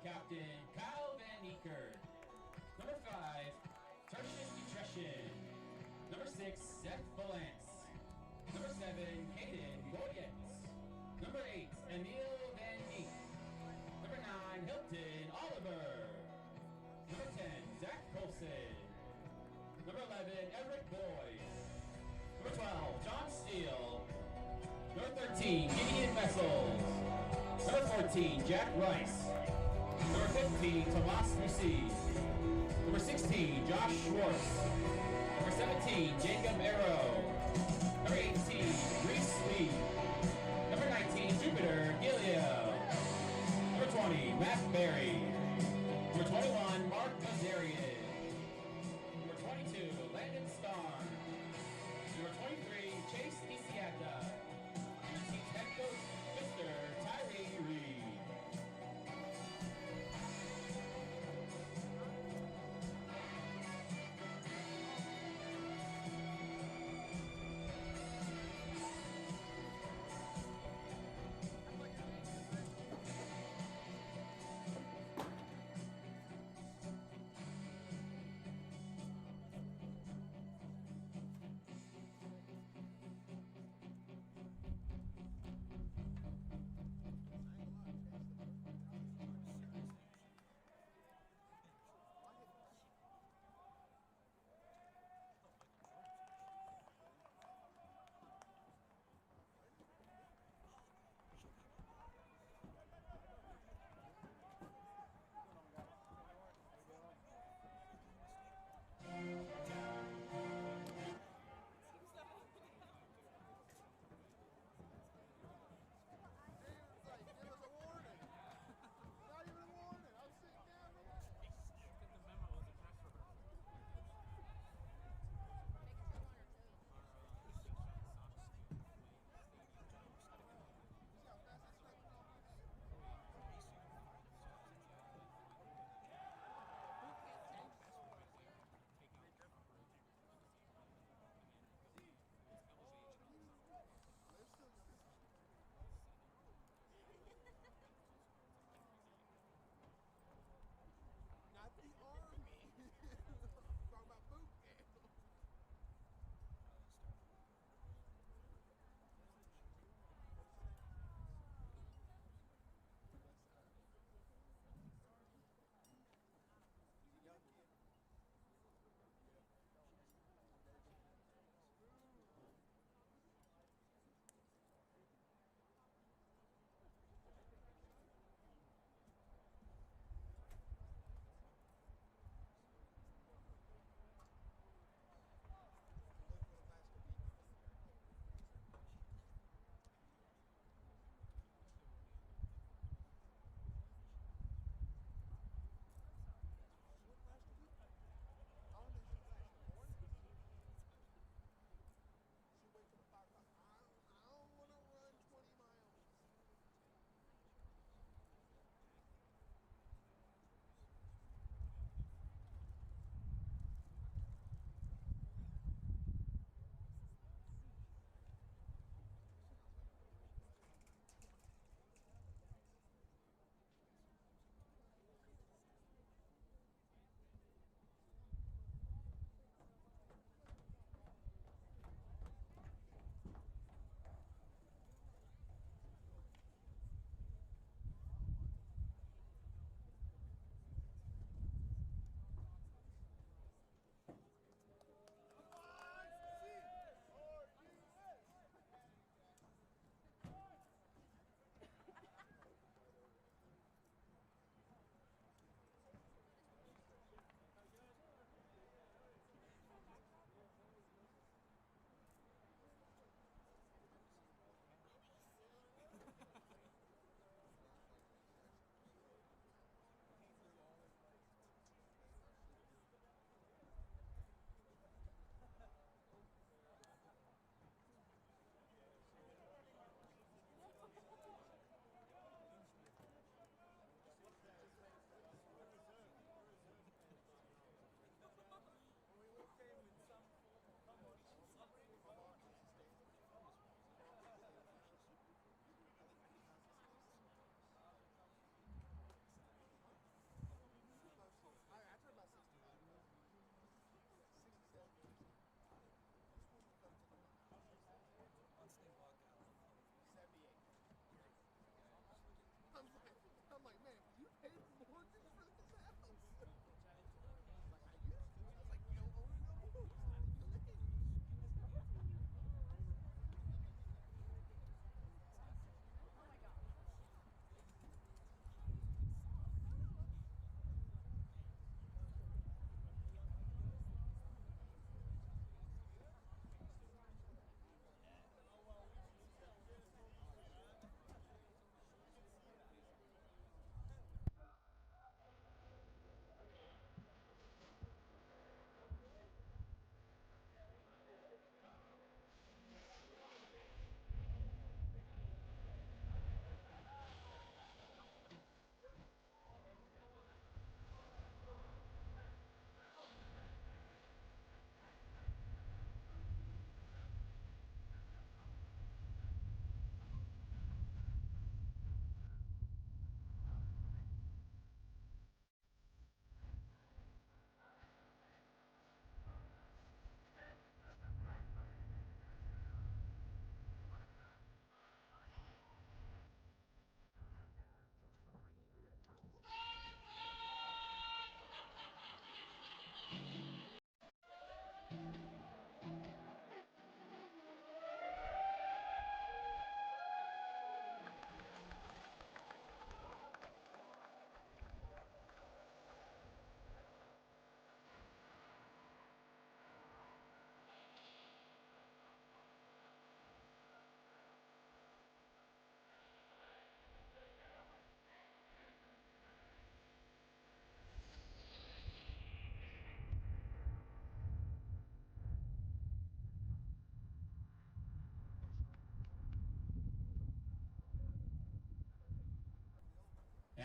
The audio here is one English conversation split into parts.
captain, Kyle Van Eekert. Number 5, Tertius Nutrition. Number 6, Seth Valance. Number 7, Hayden Goyens. Number 8, Emil Van Eek. Number 9, Hilton Oliver. Number 10, Zach Colson. Number 11, Everett Boyd. Number 12, John Steele. Number 13, Gideon Vessels. Number 14, Jack Rice. Number 15, Tomas Musi. Number 16, Josh Schwartz. Number 17, Jacob Arrow. Number 18, Reese Lee. Number 19, Jupiter Gilio. Number 20, Matt Berry. Number 21, Mark Azarian. Number 22, Landon Starr. Number 23, Chase Isiaka. And the team's head coach, Mr. Tyree Reed.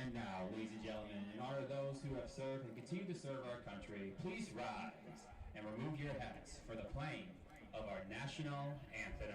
And now, ladies and gentlemen, in honor of those who have served and continue to serve our country, please rise and remove your hats for the playing of our national anthem.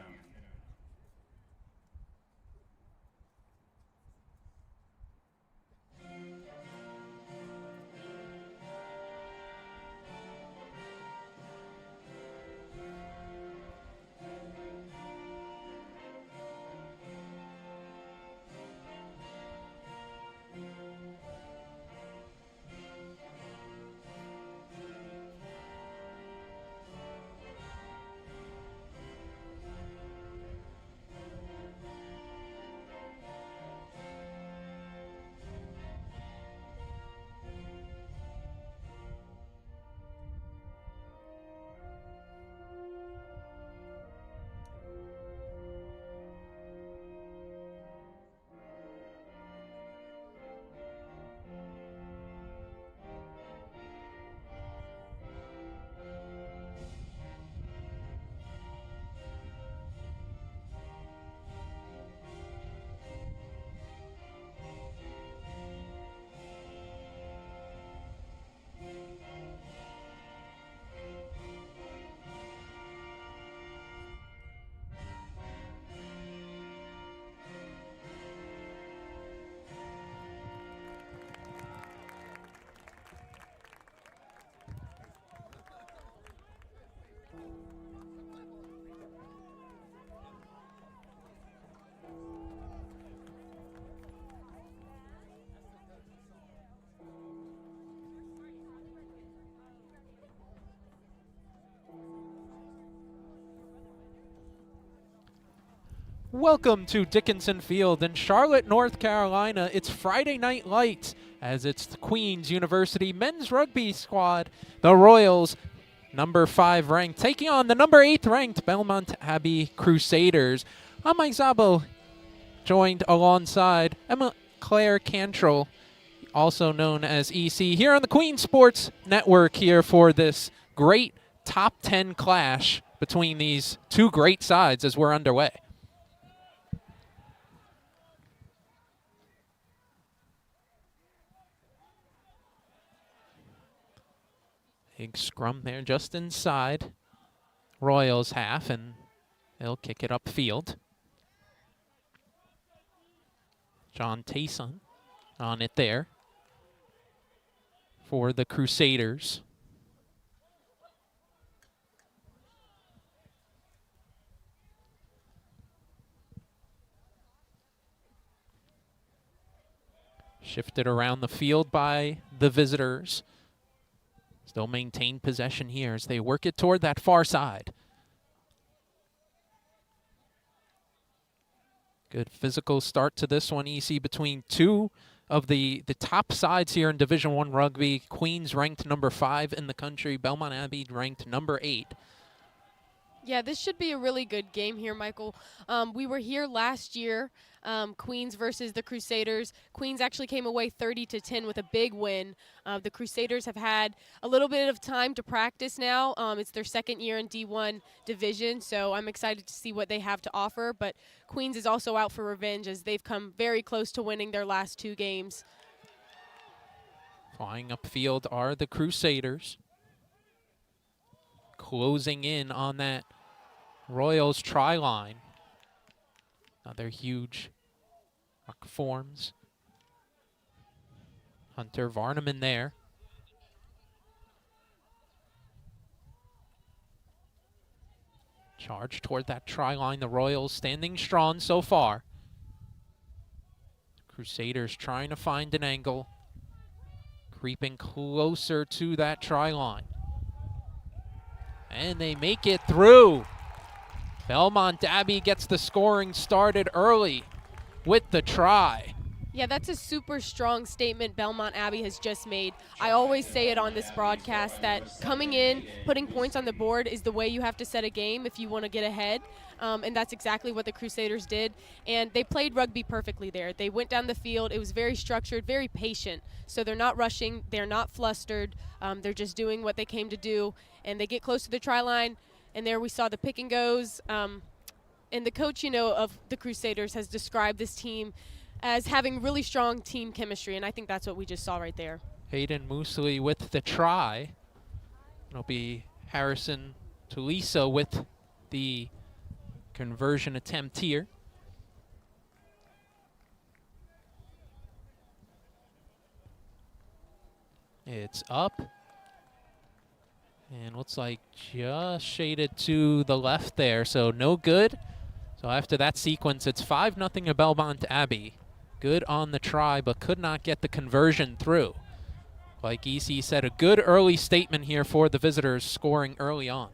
Welcome to Dickinson Field in Charlotte, North Carolina. It's Friday Night Lights as it's the Queens University men's rugby squad, the Royals, number 5 ranked, taking on the number 8 ranked Belmont Abbey Crusaders. I'm Mike Zabo, joined alongside Emma Claire Cantrell, also known as EC, here on the Queens Sports Network here for this great top 10 clash between these two great sides as we're underway. Big scrum there just inside Royals half, and they'll kick it upfield. John Tayson on it there for the Crusaders. Shifted around the field by the visitors. Still maintain possession here as they work it toward that far side. Good physical start to this one, EC, between two of the top sides here in Division I rugby. Queens ranked number 5 in the country. Belmont Abbey ranked number 8. Yeah, this should be a really good game here, Michael. We were here last year, Queens versus the Crusaders. Queens actually came away 30-10 with a big win. The Crusaders have had a little bit of time to practice now. It's their second year in D1 division, so I'm excited to see what they have to offer. But Queens is also out for revenge as they've come very close to winning their last 2 games. Flying upfield are the Crusaders. Closing in on that Royals try line. Another huge ruck forms. Hunter Varneman there. Charge toward that try line. The Royals standing strong so far. Crusaders trying to find an angle. Creeping closer to that try line. And they make it through. Belmont Abbey gets the scoring started early with the try. Yeah, that's a super strong statement Belmont Abbey has just made. I always say it on this broadcast that coming in, putting points on the board is the way you have to set a game if you want to get ahead. And that's exactly what the Crusaders did. And they played rugby perfectly there. They went down the field. It was very structured, very patient. So they're not rushing. They're not flustered. They're just doing what they came to do. And they get close to the try line. And there we saw the pick and goes. And the coach, of the Crusaders has described this team as having really strong team chemistry, and I think that's what we just saw right there. Hayden Moosley with the try. It'll be Harrison Tulisa with the conversion attempt here. It's up. And looks like just shaded to the left there, so no good. So after that sequence, it's 5-0 to Belmont Abbey. Good on the try, but could not get the conversion through. Like EC said, a good early statement here for the visitors, scoring early on.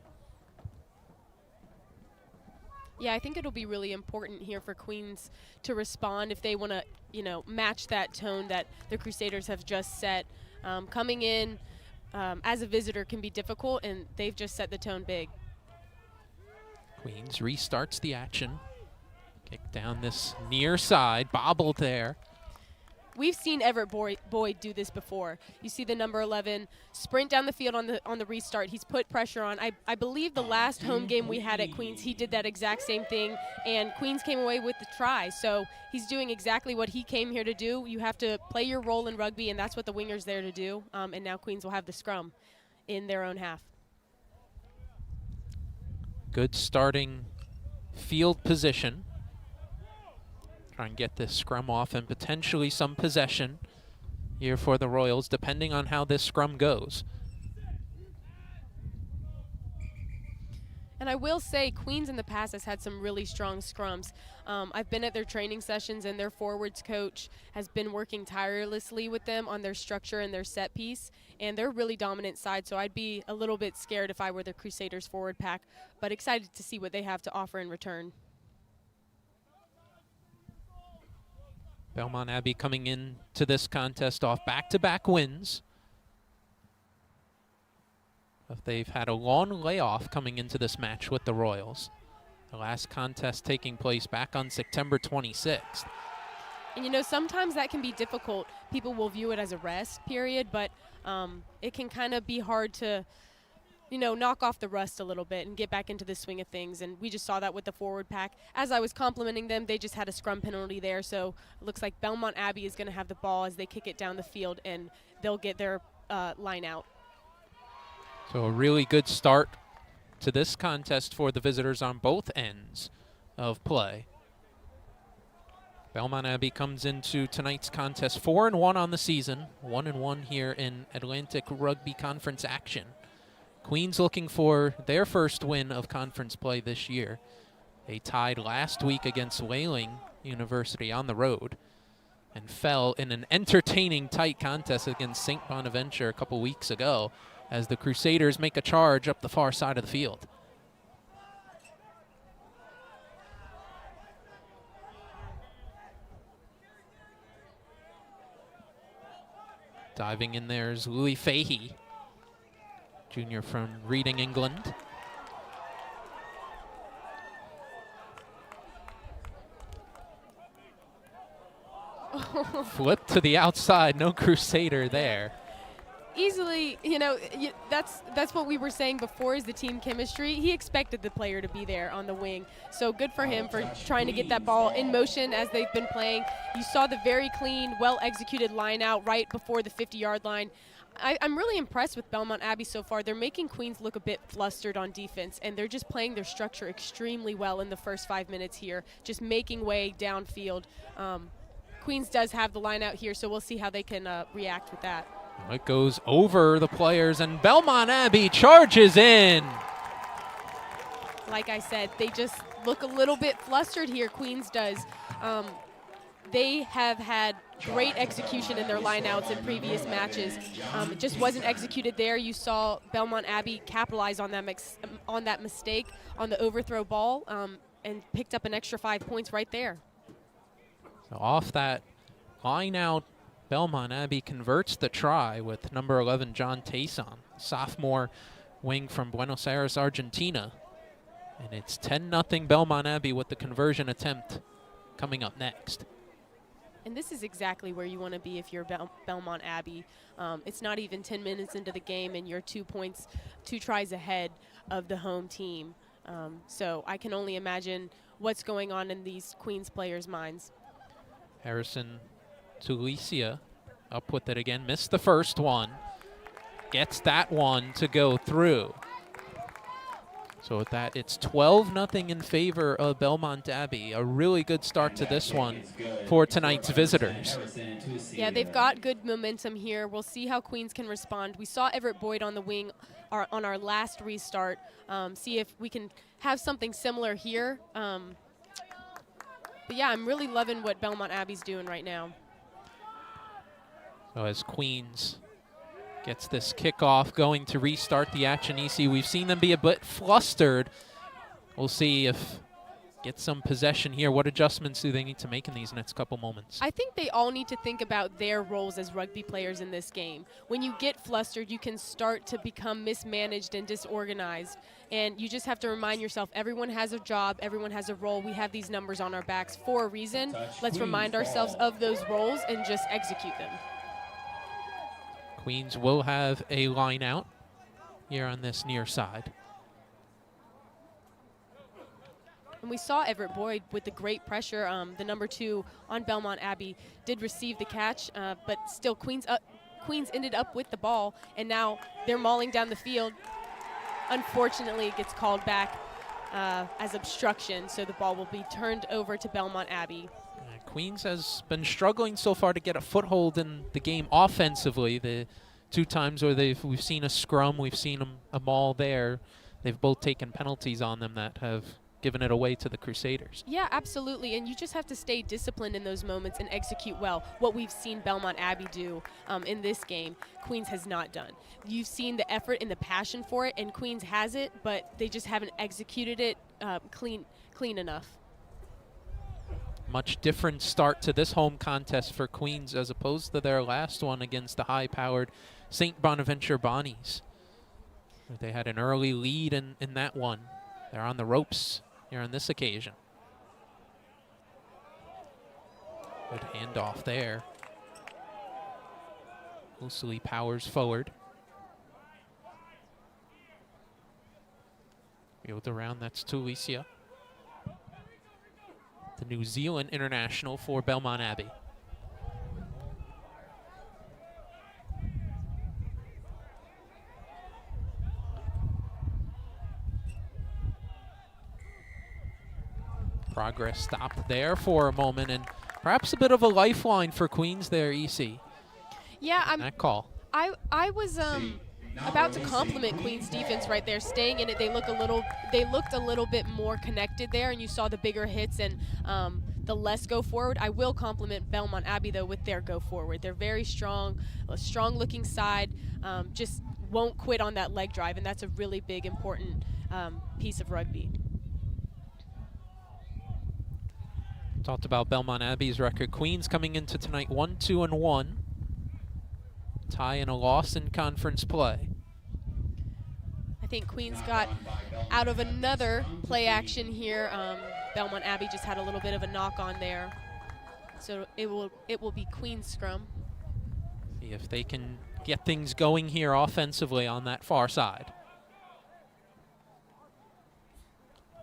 Yeah, I think it'll be really important here for Queens to respond if they want to, match that tone that the Crusaders have just set. Coming in as a visitor can be difficult, and they've just set the tone big. Queens restarts the action. Kick down this near side, bobbled there. We've seen Everett Boyd do this before. You see the number 11 sprint down the field on the restart. He's put pressure on. I believe the last home game we had at Queens, he did that exact same thing, and Queens came away with the try. So he's doing exactly what he came here to do. You have to play your role in rugby, and that's what the winger's there to do. And now Queens will have the scrum in their own half. Good starting field position. Try and get this scrum off and potentially some possession here for the Royals, depending on how this scrum goes. And I will say Queens in the past has had some really strong scrums. I've been at their training sessions, and their forwards coach has been working tirelessly with them on their structure and their set piece, and they're a really dominant side, so I'd be a little bit scared if I were the Crusaders forward pack, but excited to see what they have to offer in return. Belmont Abbey coming into this contest off back-to-back wins. But they've had a long layoff coming into this match with the Royals. The last contest taking place back on September 26th. And sometimes that can be difficult. People will view it as a rest period, but it can kind of be hard to knock off the rust a little bit and get back into the swing of things. And we just saw that with the forward pack. As I was complimenting them, they just had a scrum penalty there. So it looks like Belmont Abbey is going to have the ball as they kick it down the field, and they'll get their line out. So a really good start to this contest for the visitors on both ends of play. Belmont Abbey comes into tonight's contest 4-1 on the season, 1-1 here in Atlantic Rugby Conference action. Queens looking for their first win of conference play this year. They tied last week against Wayling University on the road and fell in an entertaining tight contest against St. Bonaventure a couple weeks ago as the Crusaders make a charge up the far side of the field. Diving in there is Louis Fahey, junior from Reading, England. Flip to the outside, no Crusader there. Easily, that's what we were saying before, is the team chemistry. He expected the player to be there on the wing. So good for him for trying to get that ball in motion as they've been playing. You saw the very clean, well-executed line out right before the 50-yard line. I'm really impressed with Belmont Abbey so far. They're making Queens look a bit flustered on defense, and they're just playing their structure extremely well in the first 5 minutes here, just making way downfield. Queens does have the line out here, so we'll see how they can react with that. It goes over the players, and Belmont Abbey charges in. Like I said, they just look a little bit flustered here, Queens does. They have had great execution in their lineouts in previous matches. It just wasn't executed there. You saw Belmont Abbey capitalize on that mistake on the overthrow ball and picked up an extra 5 points right there. So off that line out, Belmont Abbey converts the try with number 11, John Tayson, sophomore wing from Buenos Aires, Argentina. And it's 10-0 Belmont Abbey with the conversion attempt coming up next. And this is exactly where you want to be if you're Belmont Abbey. It's not even 10 minutes into the game, and you're 2 tries ahead of the home team. So I can only imagine what's going on in these Queens players' minds. Harrison Tulicia up with it again. Missed the first one. Gets that one to go through. So with that, it's 12-0 in favor of Belmont Abbey. A really good start to this one for tonight's visitors. Yeah, they've got good momentum here. We'll see how Queens can respond. We saw Everett Boyd on the wing on our last restart. See if we can have something similar here. But yeah, I'm really loving what Belmont Abbey's doing right now. So as Queens gets this kickoff going to restart the action, EC, we've seen them be a bit flustered. We'll see if get some possession here. What adjustments do they need to make in these next couple moments? I think they all need to think about their roles as rugby players in this game. When you get flustered, you can start to become mismanaged and disorganized. And you just have to remind yourself, everyone has a job, everyone has a role. We have these numbers on our backs for a reason. Let's remind ourselves of those roles and just execute them. Queens will have a line out here on this near side. And we saw Everett Boyd with the great pressure. The number 2 on Belmont Abbey did receive the catch, but still Queens ended up with the ball, and now they're mauling down the field. Unfortunately, it gets called back as obstruction, so the ball will be turned over to Belmont Abbey. Queens has been struggling so far to get a foothold in the game offensively. The 2 times where we've seen a scrum, we've seen a maul there. They've both taken penalties on them that have given it away to the Crusaders. Yeah, absolutely, and you just have to stay disciplined in those moments and execute well. What we've seen Belmont Abbey do in this game, Queens has not done. You've seen the effort and the passion for it, and Queens has it, but they just haven't executed it clean enough. Much different start to this home contest for Queens as opposed to their last one against the high-powered St. Bonaventure Bonnies. They had an early lead in that one. They're on the ropes here on this occasion. Good handoff there. Loosely powers forward. Field around, that's Tulicia, the New Zealand international for Belmont Abbey. Progress stopped there for a moment, and perhaps a bit of a lifeline for Queens there, EC. Yeah, that call. I was about to compliment Queens defense right there, staying in it. They looked a little bit more connected there, and you saw the bigger hits and the less go forward. I will compliment Belmont Abbey though with their go forward. They're very strong, a strong looking side, just won't quit on that leg drive, and that's a really big important piece of rugby. Talked about Belmont Abbey's record. Queens coming into tonight 1-2-1. Tie and a loss in conference play. I think Queens got out of another play action here. Belmont Abbey just had a little bit of a knock on there. So it will be Queens scrum. See if they can get things going here offensively on that far side.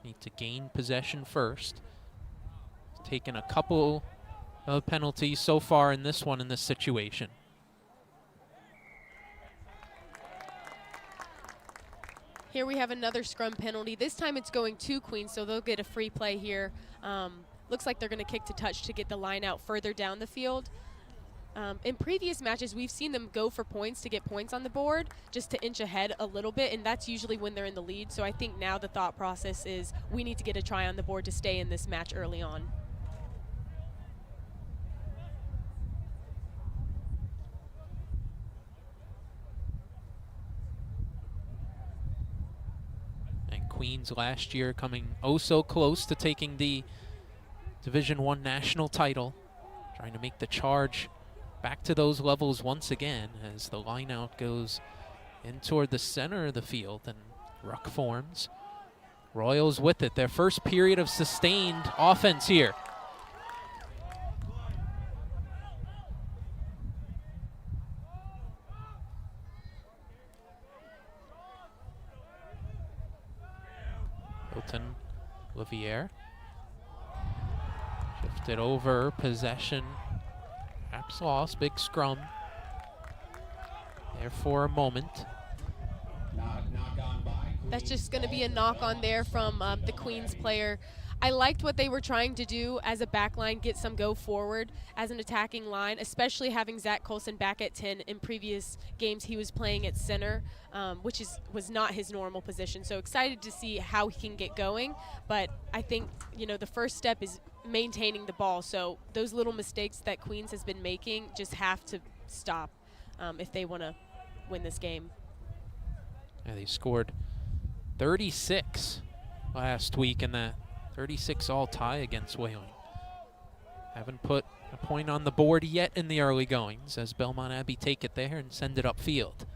Need to gain possession first. Taken a couple of penalties so far in this one, in this situation. Here we have another scrum penalty. This time it's going to Queens, so they'll get a free play here. Looks like they're going to kick to touch to get the line out further down the field. In previous matches, we've seen them go for points to get points on the board, just to inch ahead a little bit, and that's usually when they're in the lead. So I think now the thought process is we need to get a try on the board to stay in this match early on. Queens last year coming oh so close to taking the Division I national title, trying to make the charge back to those levels once again as the lineout goes in toward the center of the field and ruck forms. Royals with it, their first period of sustained offense here. Hilton Liviere. Shift Left it over, possession. Perhaps lost, big scrum. There for a moment. That's just going to be a knock on there from the Queens player. I liked what they were trying to do as a back line, get some go forward as an attacking line, especially having Zach Colson back at 10. In previous games, he was playing at center, which was not his normal position. So excited to see how he can get going. But I think, the first step is maintaining the ball. So those little mistakes that Queens has been making just have to stop if they want to win this game. Yeah, they scored 36 last week in that 36-all tie against Whaling. Haven't put a point on the board yet in the early goings as Belmont Abbey take it there and send it upfield.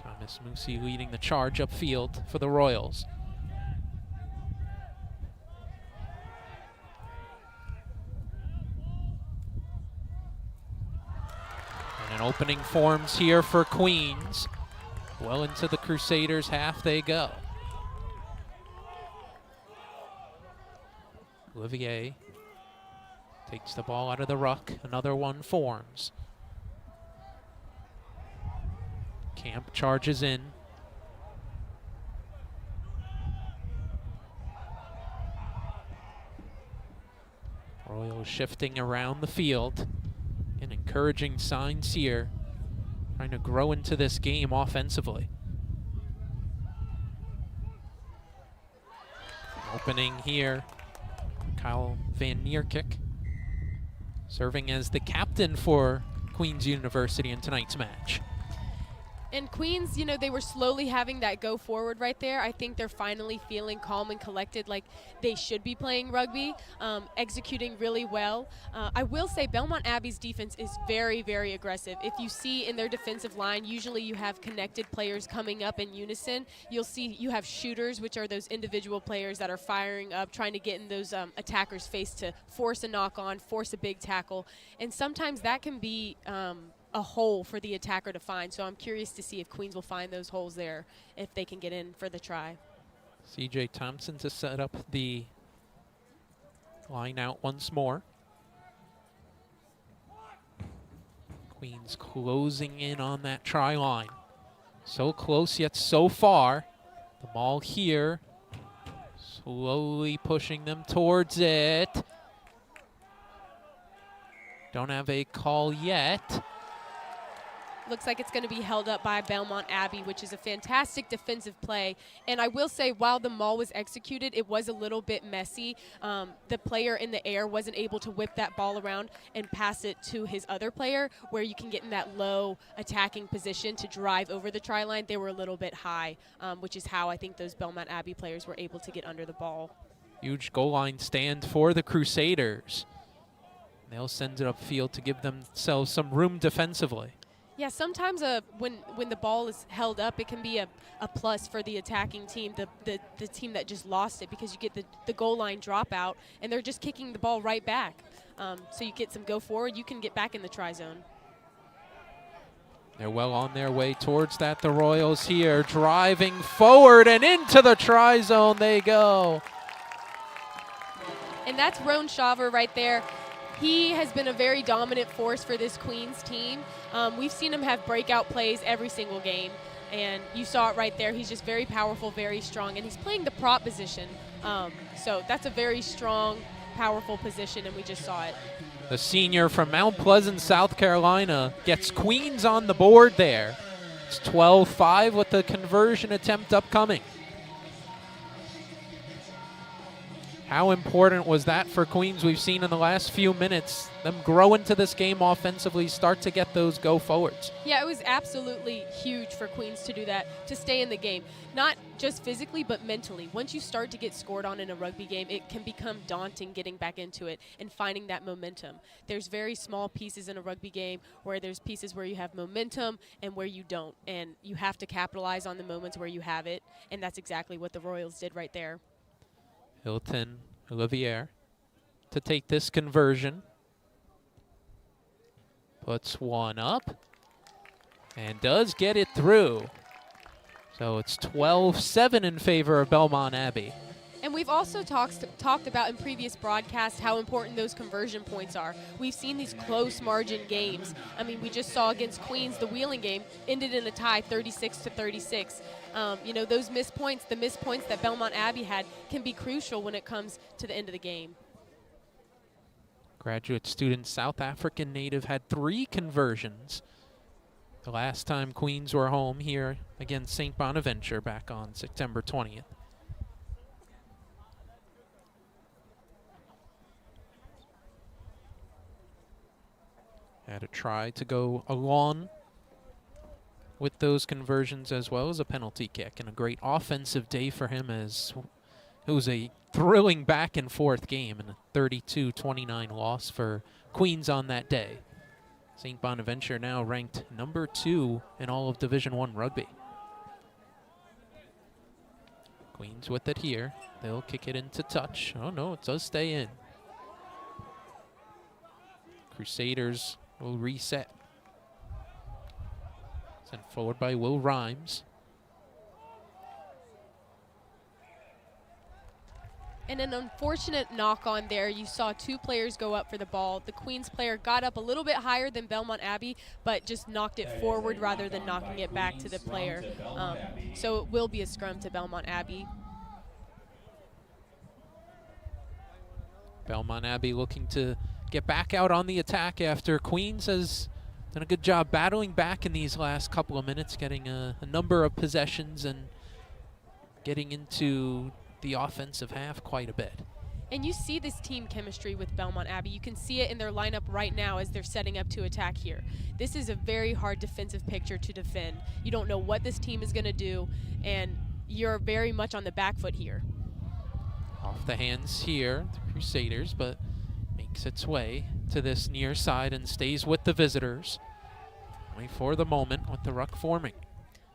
Thomas Moosey leading the charge upfield for the Royals. And an opening forms here for Queens. Well into the Crusaders' half they go. Olivier takes the ball out of the ruck. Another one forms. Camp charges in. Royals shifting around the field. And encouraging signs here. Trying to grow into this game offensively. Opening here, Kyle Van Neerkik, serving as the captain for Queens University in tonight's match. And Queens, they were slowly having that go forward right there. I think they're finally feeling calm and collected like they should be playing rugby, executing really well. I will say Belmont Abbey's defense is very, very aggressive. If you see in their defensive line, usually you have connected players coming up in unison. You'll see you have shooters, which are those individual players that are firing up, trying to get in those attackers' face to force a knock on, force a big tackle. And sometimes that can be a hole for the attacker to find. So I'm curious to see if Queens will find those holes there if they can get in for the try. CJ Thompson to set up the line out once more. Queens closing in on that try line. So close yet so far. The ball here, slowly pushing them towards it. Don't have a call yet. Looks like it's going to be held up by Belmont Abbey, which is a fantastic defensive play. And I will say, while the maul was executed, it was a little bit messy. The player in the air wasn't able to whip that ball around and pass it to his other player, where you can get in that low attacking position to drive over the try line. They were a little bit high, which is how I think those Belmont Abbey players were able to get under the ball. Huge goal line stand for the Crusaders. They'll send it upfield to give themselves some room defensively. Yeah, sometimes when the ball is held up, it can be a plus for the attacking team, the team that just lost it, because you get the goal line dropout, and they're just kicking the ball right back. So you get some go forward, you can get back in the try zone. They're well on their way towards that. The Royals here driving forward and into the try zone they go. And that's Roan Shaver right there. He has been a very dominant force for this Queens team. We've seen him have breakout plays every single game, and you saw it right there. He's just very powerful, very strong, and he's playing the prop position. So that's a very strong, powerful position, and we just saw it. The senior from Mount Pleasant, South Carolina, gets Queens on the board there. It's 12-5 with the conversion attempt upcoming. How important was that for Queens? We've seen in the last few minutes them grow into this game offensively, start to get those go forwards. Yeah, it was absolutely huge for Queens to do that, to stay in the game. Not just physically, but mentally. Once you start to get scored on in a rugby game, it can become daunting getting back into it and finding that momentum. There's very small pieces in a rugby game where there's pieces where you have momentum and where you don't. And you have to capitalize on the moments where you have it, and that's exactly what the Royals did right there. Hilton Olivier to take this conversion. Puts one up and does get it through. So it's 12-7 in favor of Belmont Abbey. And we've also talked about in previous broadcasts how important those conversion points are. We've seen these close margin games. I mean, we just saw against Queens, the Wheeling game ended in a tie, 36-36. You know, those missed points, the missed points that Belmont Abbey had, can be crucial when it comes to the end of the game. Graduate student, South African native, had 3 conversions the last time Queens were home here against St. Bonaventure back on September 20th. Had a try to go along with those conversions as well as a penalty kick, and a great offensive day for him, as it was a thrilling back and forth game and a 32-29 loss for Queens on that day. St. Bonaventure now ranked number 2 in all of Division I rugby. Queens with it here. They'll kick it into touch. Oh no, it does stay in. Crusaders will reset. Sent forward by Will Rhymes. And an unfortunate knock on there. You saw 2 players go up for the ball. The Queens player got up a little bit higher than Belmont Abbey, but just knocked it forward rather than knocking it back to the player. So it will be a scrum to Belmont Abbey. Belmont Abbey looking to get back out on the attack after Queens has done a good job battling back in these last couple of minutes, getting a number of possessions and getting into the offensive half quite a bit. And you see this team chemistry with Belmont Abbey. You can see it in their lineup right now as they're setting up to attack here. This is a very hard defensive picture to defend. You don't know what this team is going to do, and you're very much on the back foot here. Off the hands here, the Crusaders, but makes its way to this near side and stays with the visitors. Only for the moment with the ruck forming.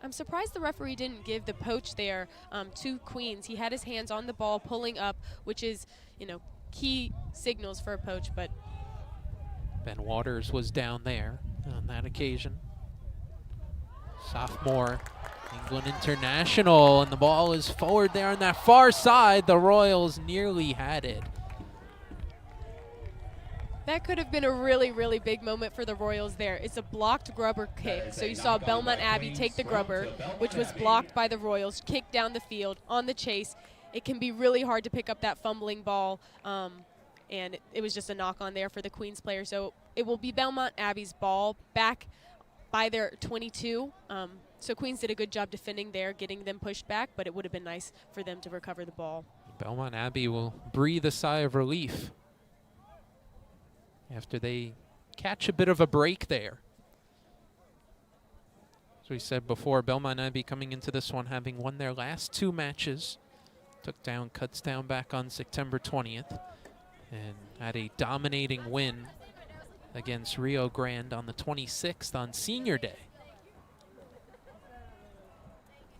I'm surprised the referee didn't give the poach there to Queens. He had his hands on the ball pulling up, which is, you know, key signals for a poach, but Ben Waters was down there on that occasion. Sophomore England international, and the ball is forward there on that far side. The Royals nearly had it. that could have been a really, really big moment for the Royals there. It's a blocked grubber kick. So you saw Belmont Abbey take the grubber, which was blocked by the Royals, kick down the field on the chase. It can be really hard to pick up that fumbling ball, and it was just a knock on there for the Queens player. So it will be Belmont Abbey's ball back by their 22. So Queens did a good job defending there, getting them pushed back, but it would have been nice for them to recover the ball. Belmont Abbey will breathe a sigh of relief after they catch a bit of a break there. As we said before, Belmont Abbey coming into this one having won their last 2 matches. Took down Kutztown back on September 20th and had a dominating win against Rio Grande on the 26th on Senior Day.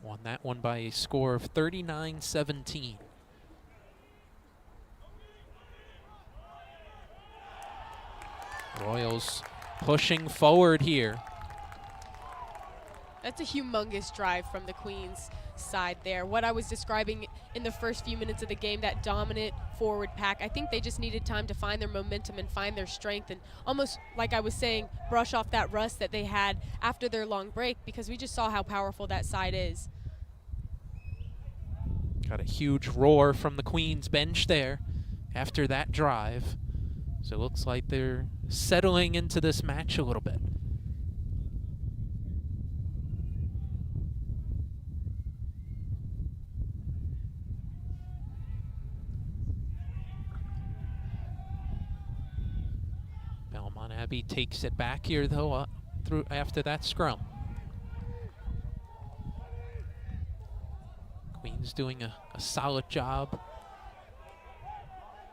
Won that one by a score of 39-17. Royals pushing forward here. That's a humongous drive from the Queens side there. What I was describing in the first few minutes of the game, that dominant forward pack, I think they just needed time to find their momentum and find their strength and almost, like I was saying, brush off that rust that they had after their long break, because we just saw how powerful that side is. Got a huge roar from the Queens bench there after that drive. So it looks like they're settling into this match a little bit. Belmont Abbey takes it back here though through after that scrum. Queens doing a solid job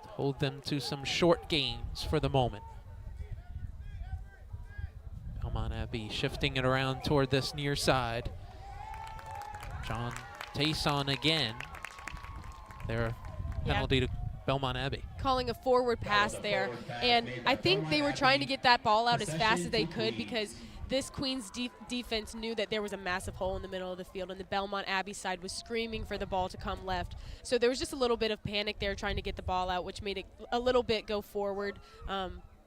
to hold them to some short gains for the moment. Belmont Abbey shifting it around toward this near side. John Tayson again. Their penalty to Belmont Abbey. Calling a forward pass there, and I think they were trying to get that ball out as fast as they could because this Queens defense knew that there was a massive hole in the middle of the field, and the Belmont Abbey side was screaming for the ball to come left. So there was just a little bit of panic there trying to get the ball out, which made it a little bit go forward.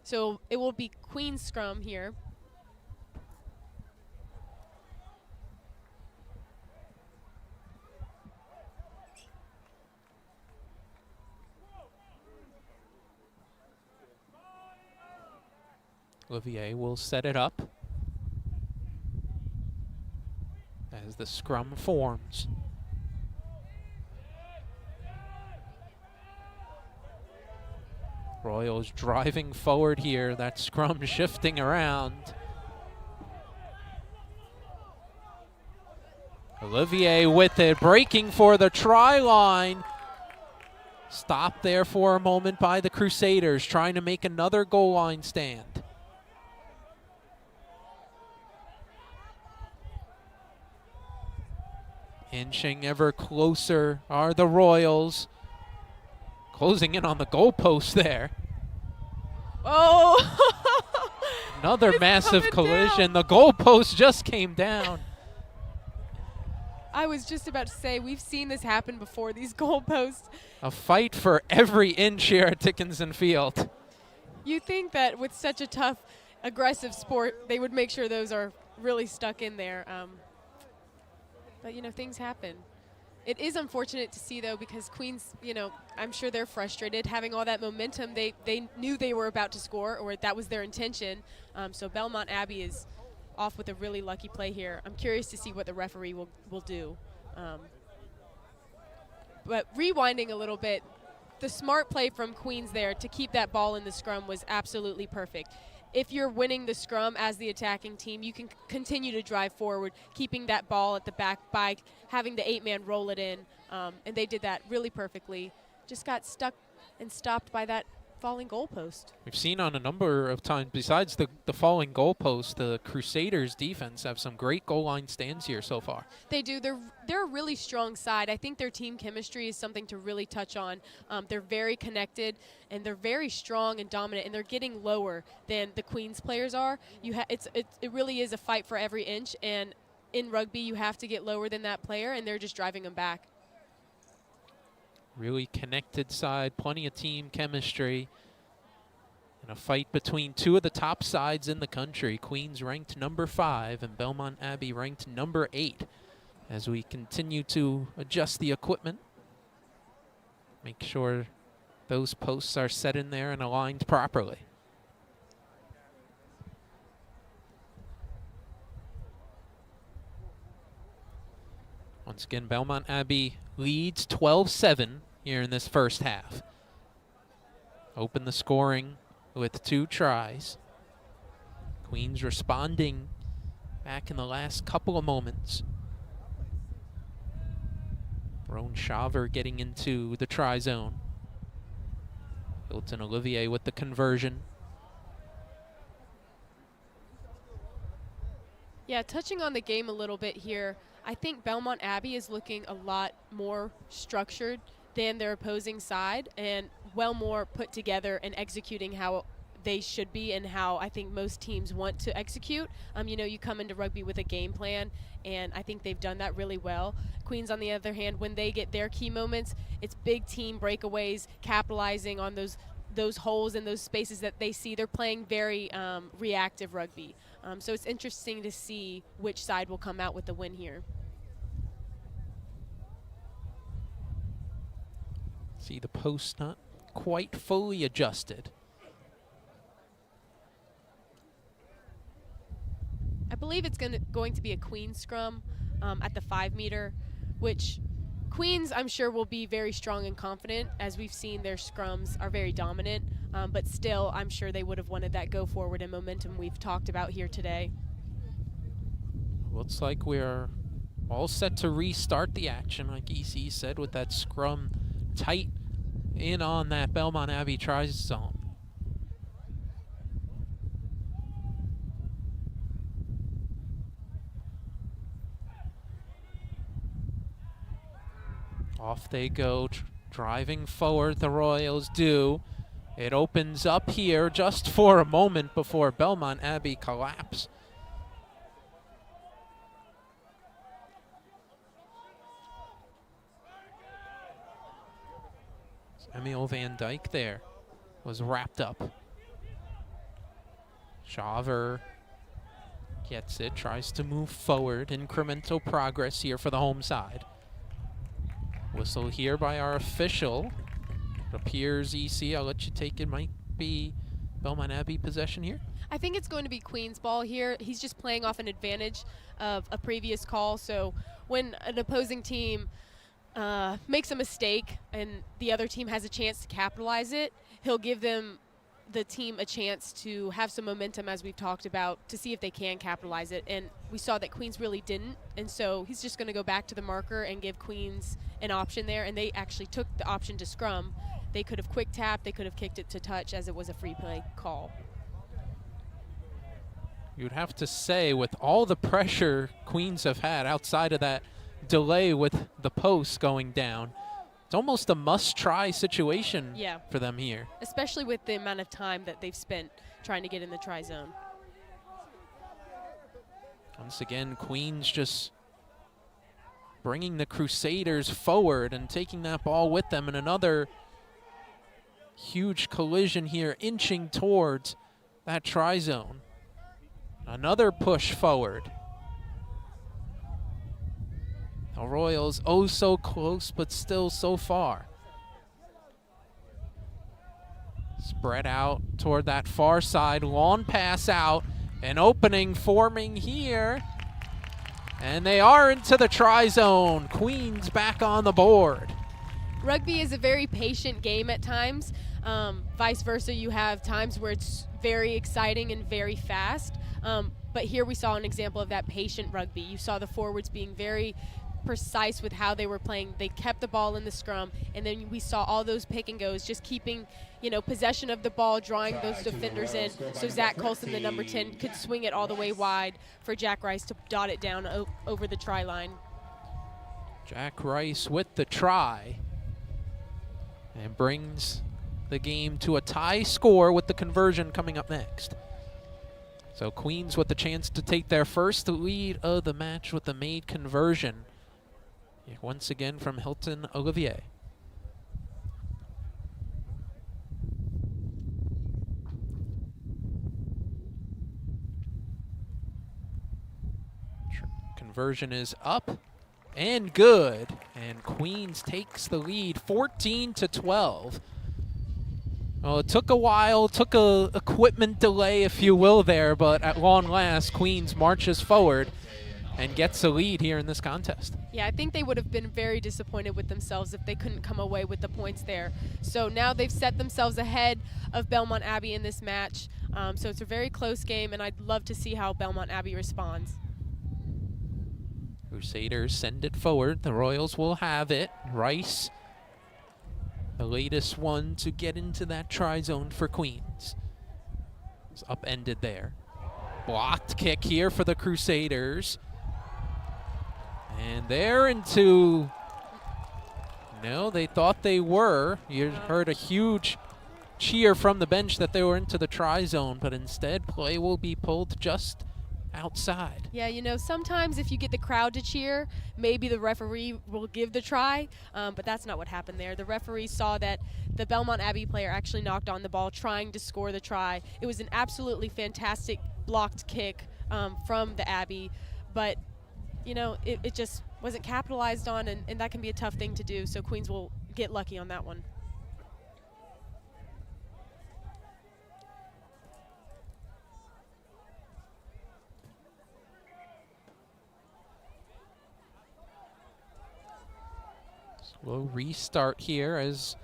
So it will be Queens scrum here. Olivier will set it up as the scrum forms. Royals driving forward here, that scrum shifting around. Olivier with it, breaking for the try line. Stopped there for a moment by the Crusaders, trying to make another goal line stand. Inching ever closer are the Royals. Closing in on the goalpost there. Oh! Another It's massive coming collision. down. The goalpost just came down. I was just about to say, we've seen this happen before, these goalposts. A fight for every inch here at Dickinson Field. You think that with such a tough, aggressive sport, they would make sure those are really stuck in there. But, you know, things happen. It is unfortunate to see, though, because Queens, you know, I'm sure they're frustrated. Having all that momentum, they knew they were about to score, or that was their intention. So Belmont Abbey is off with a really lucky play here. I'm curious to see what the referee will do. But rewinding a little bit, the smart play from Queens there to keep that ball in the scrum was absolutely perfect. If you're winning the scrum as the attacking team, you can continue to drive forward, keeping that ball at the back by having the 8-man roll it in. And they did that really perfectly. Just got stuck and stopped by that falling goalpost. We've seen on a number of times, besides the falling goalpost, the Crusaders defense have some great goal line stands here so far. They do. They're a really strong side. I think their team chemistry is something to really touch on. They're very connected, and they're very strong and dominant, and they're getting lower than the Queens players are. It really is a fight for every inch, and in rugby you have to get lower than that player, and they're just driving them back. Really connected side, plenty of team chemistry. And a fight between two of the top sides in the country. Queens ranked number 5 and Belmont Abbey ranked number 8. As we continue to adjust the equipment, make sure those posts are set in there and aligned properly. Once again, Belmont Abbey leads 12-7 here in this first half. Open the scoring with 2 tries. Queens responding back in the last couple of moments. Roan Shaver getting into the try zone. Hilton Olivier with the conversion. Yeah, touching on the game a little bit here, I think Belmont Abbey is looking a lot more structured than their opposing side and well more put together and executing how they should be and how I think most teams want to execute. You know, you come into rugby with a game plan, and I think they've done that really well. Queens, on the other hand, when they get their key moments, it's big team breakaways, capitalizing on those holes and those spaces that they see. They're playing very reactive rugby. So it's interesting to see which side will come out with the win here. See the post not quite fully adjusted. I believe it's going to be a Queens scrum at the 5-meter, which Queens, I'm sure, will be very strong and confident. As we've seen, their scrums are very dominant, but still, I'm sure they would have wanted that go forward and momentum we've talked about here today. Looks like we're all set to restart the action, like EC said, with that scrum tight in on that Belmont Abbey try zone. Off they go, driving forward, the Royals do. It opens up here just for a moment before Belmont Abbey collapse. Emil Van Dyke there was wrapped up. Shaver gets it, tries to move forward. Incremental progress here for the home side. Whistle here by our official. It appears EC, I'll let you take it, might be Belmont Abbey possession here. I think it's going to be Queen's ball here. He's just playing off an advantage of a previous call. So when an opposing team makes a mistake and the other team has a chance to capitalize it, he'll give the team a chance to have some momentum, as we've talked about, to see if they can capitalize it. And we saw that Queens really didn't. And so he's just going to go back to the marker and give Queens an option there. And they actually took the option to scrum. They could have quick tapped. They could have kicked it to touch, as it was a free play call. You'd have to say, with all the pressure Queens have had outside of that delay with the post going down, it's almost a must-try situation for them here. Especially with the amount of time that they've spent trying to get in the try zone. Once again, Queens just bringing the Crusaders forward and taking that ball with them, and another huge collision here, inching towards that try zone. Another push forward. The Royals oh so close, but still so far. Spread out toward that far side, long pass out, an opening forming here. And they are into the try zone. Queens back on the board. Rugby is a very patient game at times. Vice versa, you have times where it's very exciting and very fast. But here we saw an example of that patient rugby. You saw the forwards being very precise with how they were playing. They kept the ball in the scrum, and then we saw all those pick and goes, just keeping, possession of the ball, drawing those defenders in. So Zach Colson, the number 10, could swing it all the way wide for Jack Rice to dot it down over the try line. Jack Rice with the try and brings the game to a tie score with the conversion coming up next. So Queens with the chance to take their first lead of the match with the made conversion. Once again from Hilton Olivier. Conversion is up and good. And Queens takes the lead 14-12. Well, it took a while, took a equipment delay, if you will, there, but at long last, Queens marches forward and gets a lead here in this contest. Yeah, I think they would have been very disappointed with themselves if they couldn't come away with the points there. So now they've set themselves ahead of Belmont Abbey in this match. So it's a very close game, and I'd love to see how Belmont Abbey responds. Crusaders send it forward. The Royals will have it. Rice, the latest one to get into that try zone for Queens. It's upended there. Blocked kick here for the Crusaders. And they're into... No, they thought they were. You heard a huge cheer from the bench that they were into the try zone, but instead play will be pulled just outside. Yeah, sometimes if you get the crowd to cheer, maybe the referee will give the try, but that's not what happened there. The referee saw that the Belmont Abbey player actually knocked on the ball trying to score the try. It was an absolutely fantastic blocked kick from the Abbey, but it just wasn't capitalized on, and that can be a tough thing to do, so Queens will get lucky on that one. Slow restart here as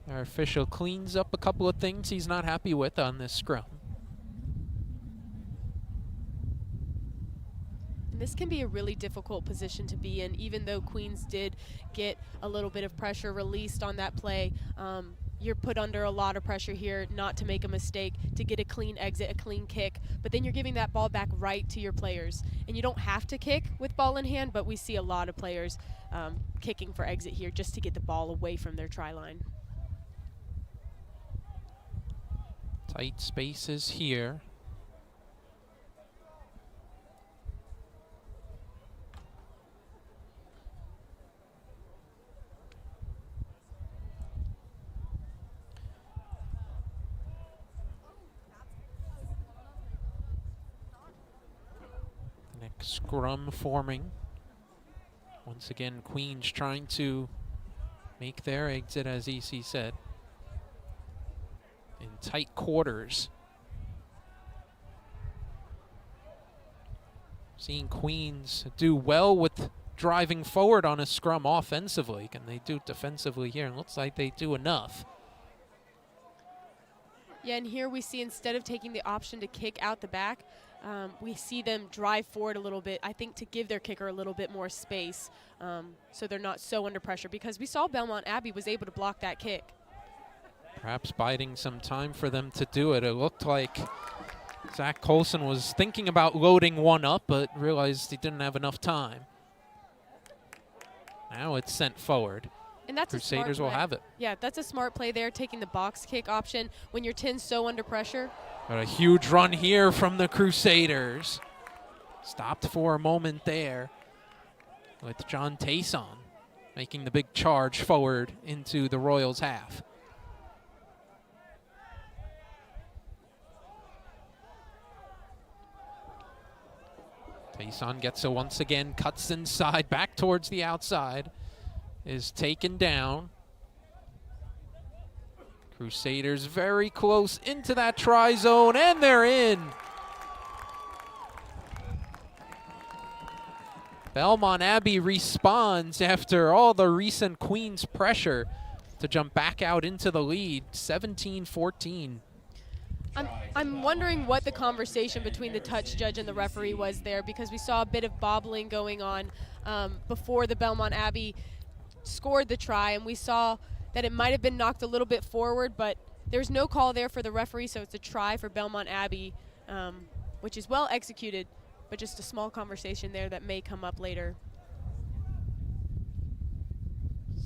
our official cleans up a couple of things he's not happy with on this scrum. This can be a really difficult position to be in, even though Queens did get a little bit of pressure released on that play. You're put under a lot of pressure here not to make a mistake, to get a clean exit, a clean kick, but then you're giving that ball back right to your players. And you don't have to kick with ball in hand, but we see a lot of players kicking for exit here just to get the ball away from their try line. Tight spaces here. scrum forming. Once again, Queens trying to make their exit, as EC said, in tight quarters. Seeing Queens do well with driving forward on a scrum offensively. Can they do defensively here? And looks like they do enough. Yeah, and here we see instead of taking the option to kick out the back, we see them drive forward a little bit, I think to give their kicker a little bit more space so they're not so under pressure, because we saw Belmont Abbey was able to block that kick. Perhaps biding some time for them to do it. It looked like Zach Colson was thinking about loading one up, but realized he didn't have enough time. Now it's sent forward. And that's Crusaders a smart will have it. Yeah, that's a smart play there, taking the box kick option when your 10's so under pressure. But a huge run here from the Crusaders. Stopped for a moment there with John Tayson making the big charge forward into the Royals half. Tayson gets it once again, cuts inside, back towards the outside, is taken down. Crusaders very close into that try zone, and they're in. Belmont Abbey responds after all the recent Queens pressure to jump back out into the lead, 17-14. I'm wondering what the conversation between the touch judge and the referee was there, because we saw a bit of bobbling going on before the Belmont Abbey scored the try, and we saw that it might have been knocked a little bit forward, but there's no call there for the referee, so it's a try for Belmont Abbey, which is well executed, but just a small conversation there that may come up later.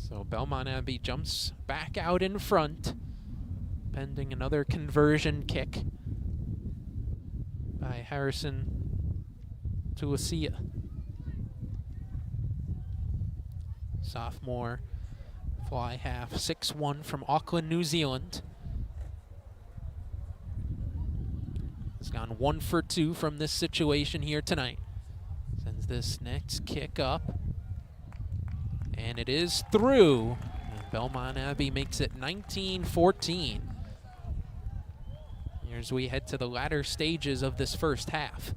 So Belmont Abbey jumps back out in front, pending another conversion kick by Harrison Tuasia. Sophomore fly half, 6'1" from Auckland, New Zealand. He's gone 1 for 2 from this situation here tonight. Sends this next kick up, and it is through. And Belmont Abbey makes it 19-14. As we head to the latter stages of this first half.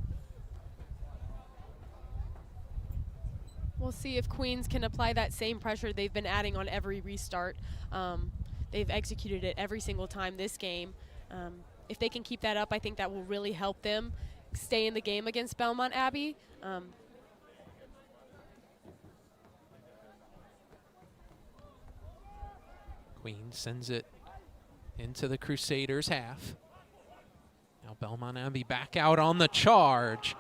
We'll see if Queens can apply that same pressure they've been adding on every restart. They've executed it every single time this game. If they can keep that up, I think that will really help them stay in the game against Belmont Abbey. Queens sends it into the Crusaders half. Now Belmont Abbey back out on the charge.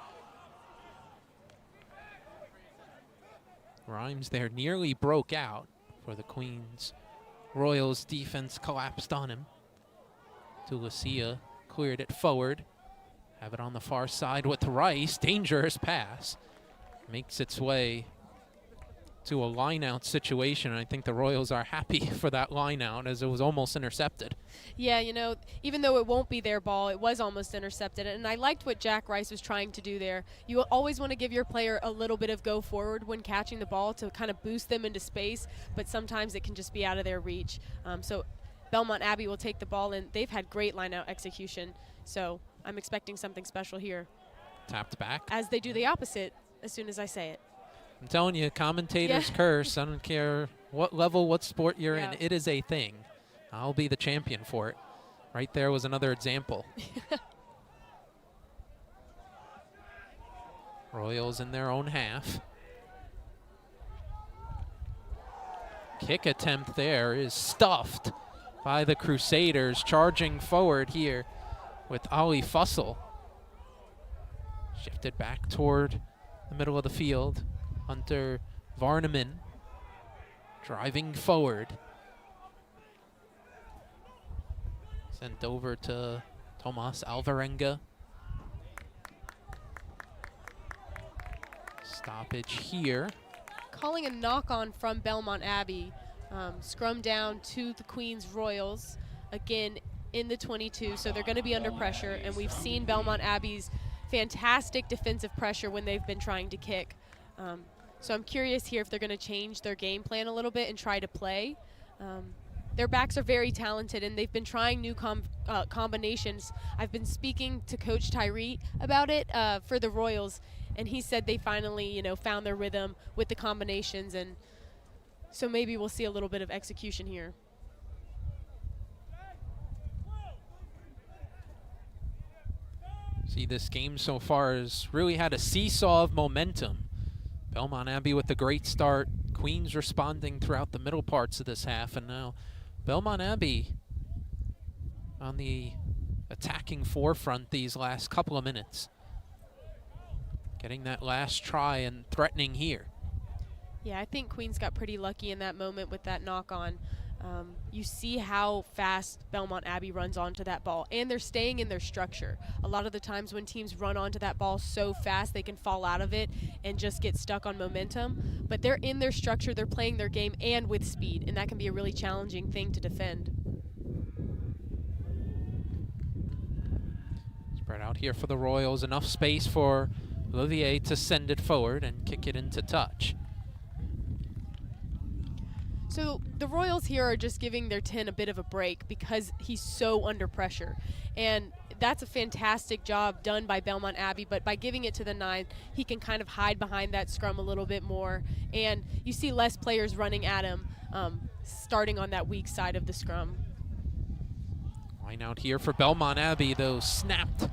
Rhymes there nearly broke out for the Queens. Royals defense collapsed on him. Tuasia cleared it forward. Have it on the far side with Rice. Dangerous pass. Makes its way to a line-out situation. I think the Royals are happy for that line-out, as it was almost intercepted. Yeah, you know, even though it won't be their ball, it was almost intercepted. And I liked what Jack Rice was trying to do there. You always want to give your player a little bit of go forward when catching the ball to kind of boost them into space, but sometimes it can just be out of their reach. So Belmont Abbey will take the ball, and they've had great line-out execution. So I'm expecting something special here. Tapped back. As they do the opposite as soon as I say it. I'm telling you, commentators curse. I don't care what level, what sport you're in. It is a thing. I'll be the champion for it. Right there was another example. Royals in their own half. Kick attempt there is stuffed by the Crusaders, charging forward here with Ali Fussell. Shifted back toward the middle of the field. Hunter Varneman driving forward. Sent over to Tomas Alvarenga. Stoppage here. Calling a knock-on from Belmont Abbey. Scrum down to the Queens Royals, again in the 22, so they're going to be under pressure, and we've seen Belmont Abbey's fantastic defensive pressure when they've been trying to kick. So I'm curious here if they're going to change their game plan a little bit and try to play. Their backs are very talented, and they've been trying new combinations. I've been speaking to Coach Tyree about it for the Royals, and he said they finally, found their rhythm with the combinations, and so maybe we'll see a little bit of execution here. See, this game so far has really had a seesaw of momentum. Belmont Abbey with a great start. Queens responding throughout the middle parts of this half, and now Belmont Abbey on the attacking forefront these last couple of minutes. Getting that last try and threatening here. Yeah, I think Queens got pretty lucky in that moment with that knock on. You see how fast Belmont Abbey runs onto that ball, and they're staying in their structure. A lot of the times when teams run onto that ball so fast, they can fall out of it and just get stuck on momentum. But they're in their structure, they're playing their game and with speed, and that can be a really challenging thing to defend. Spread out here for the Royals, enough space for Olivier to send it forward and kick it into touch. So the Royals here are just giving their 10 a bit of a break because he's so under pressure. And that's a fantastic job done by Belmont Abbey, but by giving it to the 9, he can kind of hide behind that scrum a little bit more. And you see less players running at him, starting on that weak side of the scrum. Line out here for Belmont Abbey, though, snapped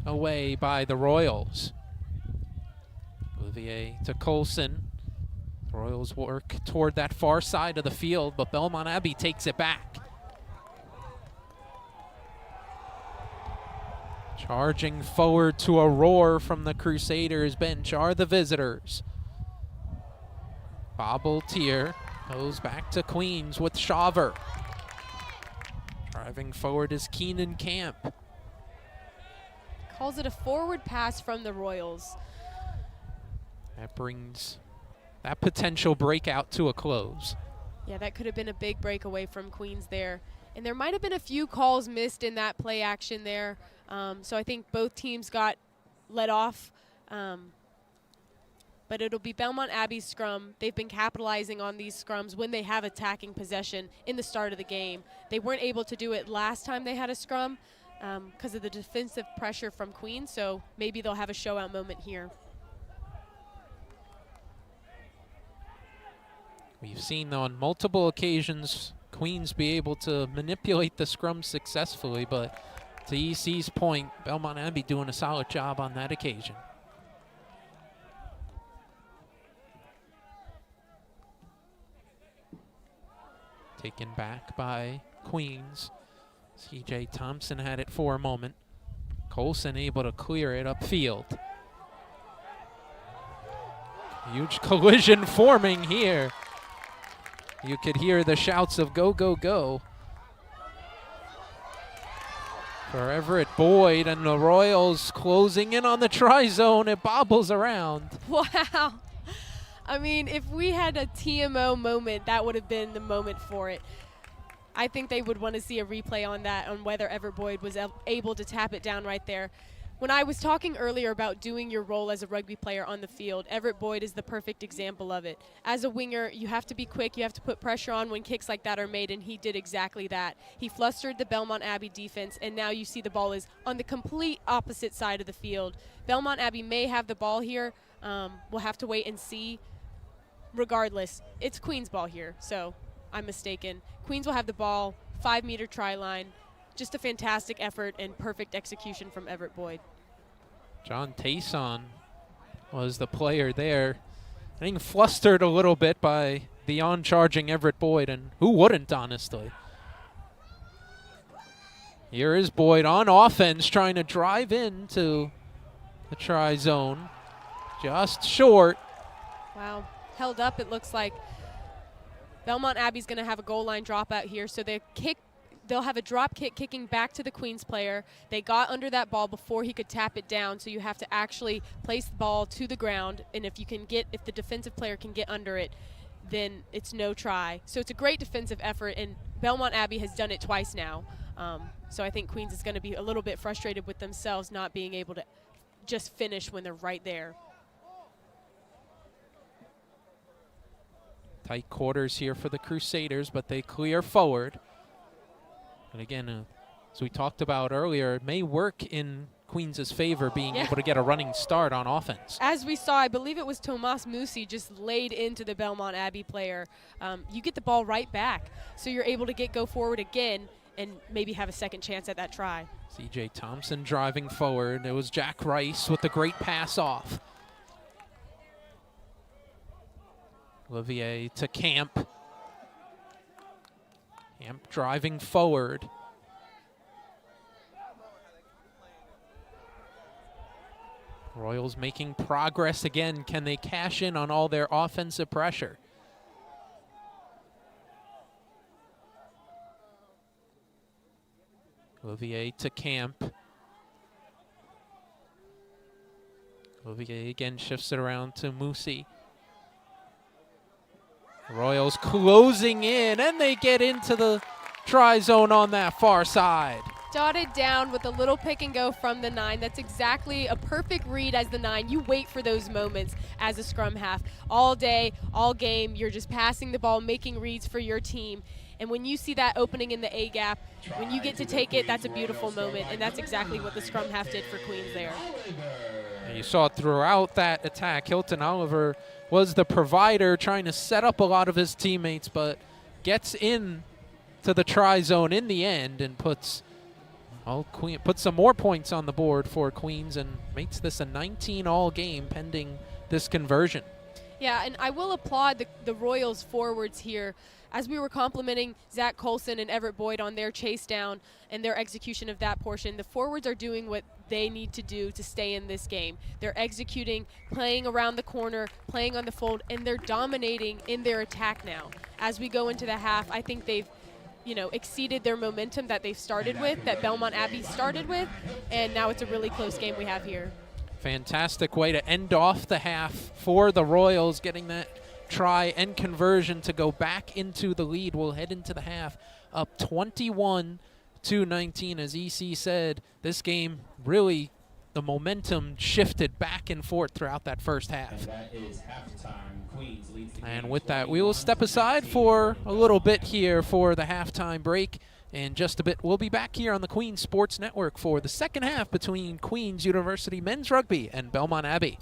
away by the Royals. Olivier to Colson. Royals work toward that far side of the field, but Belmont Abbey takes it back. Charging forward to a roar from the Crusaders bench are the visitors. Bobbled here, goes back to Queens with Shaver. Driving forward is Keenan Camp. Calls it a forward pass from the Royals. That brings that potential breakout to a close. Yeah, that could have been a big breakaway from Queens there. And there might have been a few calls missed in that play action there. So I think both teams got let off. But it'll be Belmont Abbey's scrum. They've been capitalizing on these scrums when they have attacking possession in the start of the game. They weren't able to do it last time they had a scrum because of the defensive pressure from Queens. So maybe they'll have a show-out moment here. We've seen on multiple occasions Queens be able to manipulate the scrum successfully, but to EC's point, Belmont Abbey doing a solid job on that occasion. Taken back by Queens. CJ Thompson had it for a moment. Colson able to clear it upfield. Huge collision forming here. You could hear the shouts of go, go, go for Everett Boyd, and the Royals closing in on the try-zone. It bobbles around. Wow. I mean, if we had a TMO moment, that would have been the moment for it. I think they would want to see a replay on that, on whether Everett Boyd was able to tap it down right there. When I was talking earlier about doing your role as a rugby player on the field, Everett Boyd is the perfect example of it. As a winger, you have to be quick, you have to put pressure on when kicks like that are made, and he did exactly that. He flustered the Belmont Abbey defense, and now you see the ball is on the complete opposite side of the field. Belmont Abbey may have the ball here. We'll have to wait and see. Regardless, it's Queens ball here, so I'm mistaken. Queens will have the ball, 5-meter try line. Just a fantastic effort and perfect execution from Everett Boyd. John Tayson was the player there. I think flustered a little bit by the on-charging Everett Boyd, and who wouldn't, honestly? Here is Boyd on offense, trying to drive into the try zone. Just short. Wow. Held up, it looks like. Belmont Abbey's going to have a goal line dropout here, so they'll have a drop kick kicking back to the Queens player. They got under that ball before he could tap it down, so you have to actually place the ball to the ground, and if the defensive player can get under it, then it's no try. So it's a great defensive effort, and Belmont Abbey has done it twice now. So I think Queens is going to be a little bit frustrated with themselves not being able to just finish when they're right there. Tight quarters here for the Crusaders, but they clear forward. And again, as we talked about earlier, it may work in Queens' favor being able to get a running start on offense. As we saw, I believe it was Tomas Musi just laid into the Belmont Abbey player. You get the ball right back, so you're able to go forward again and maybe have a second chance at that try. CJ Thompson driving forward. It was Jack Rice with the great pass off. Olivier to Camp. Camp driving forward. Royals making progress again. Can they cash in on all their offensive pressure? Olivier to Camp. Olivier again shifts it around to Musi. Royals closing in, and they get into the try zone on that far side. Dotted down with a little pick and go from the 9. That's exactly a perfect read as the 9. You wait for those moments as a scrum half. All day, all game, you're just passing the ball, making reads for your team. And when you see that opening in the A gap, when you get to take it, that's a beautiful moment. And that's exactly what the scrum half did for Queens there. And you saw throughout that attack, Hilton Oliver was the provider, trying to set up a lot of his teammates, but gets in to the try zone in the end and puts some more points on the board for Queens and makes this a 19-all game pending this conversion. Yeah, and I will applaud the Royals forwards here. As we were complimenting Zach Colson and Everett Boyd on their chase down and their execution of that portion, the forwards are doing what they need to do to stay in this game. They're executing, playing around the corner, playing on the fold, and they're dominating in their attack now. As we go into the half, I think they've exceeded their momentum that they've started with, that Belmont Abbey started with, and now it's a really close game we have here. Fantastic way to end off the half for the Royals, getting that try and conversion to go back into the lead. We'll head into the half up 21-19. As EC said, this game really, the momentum shifted back and forth throughout that first half. And that is halftime. Queens leads the game. And with that, we will step aside for a little bit here for the halftime break. In just a bit, we'll be back here on the Queens Sports Network for the second half between Queens University Men's Rugby and Belmont Abbey.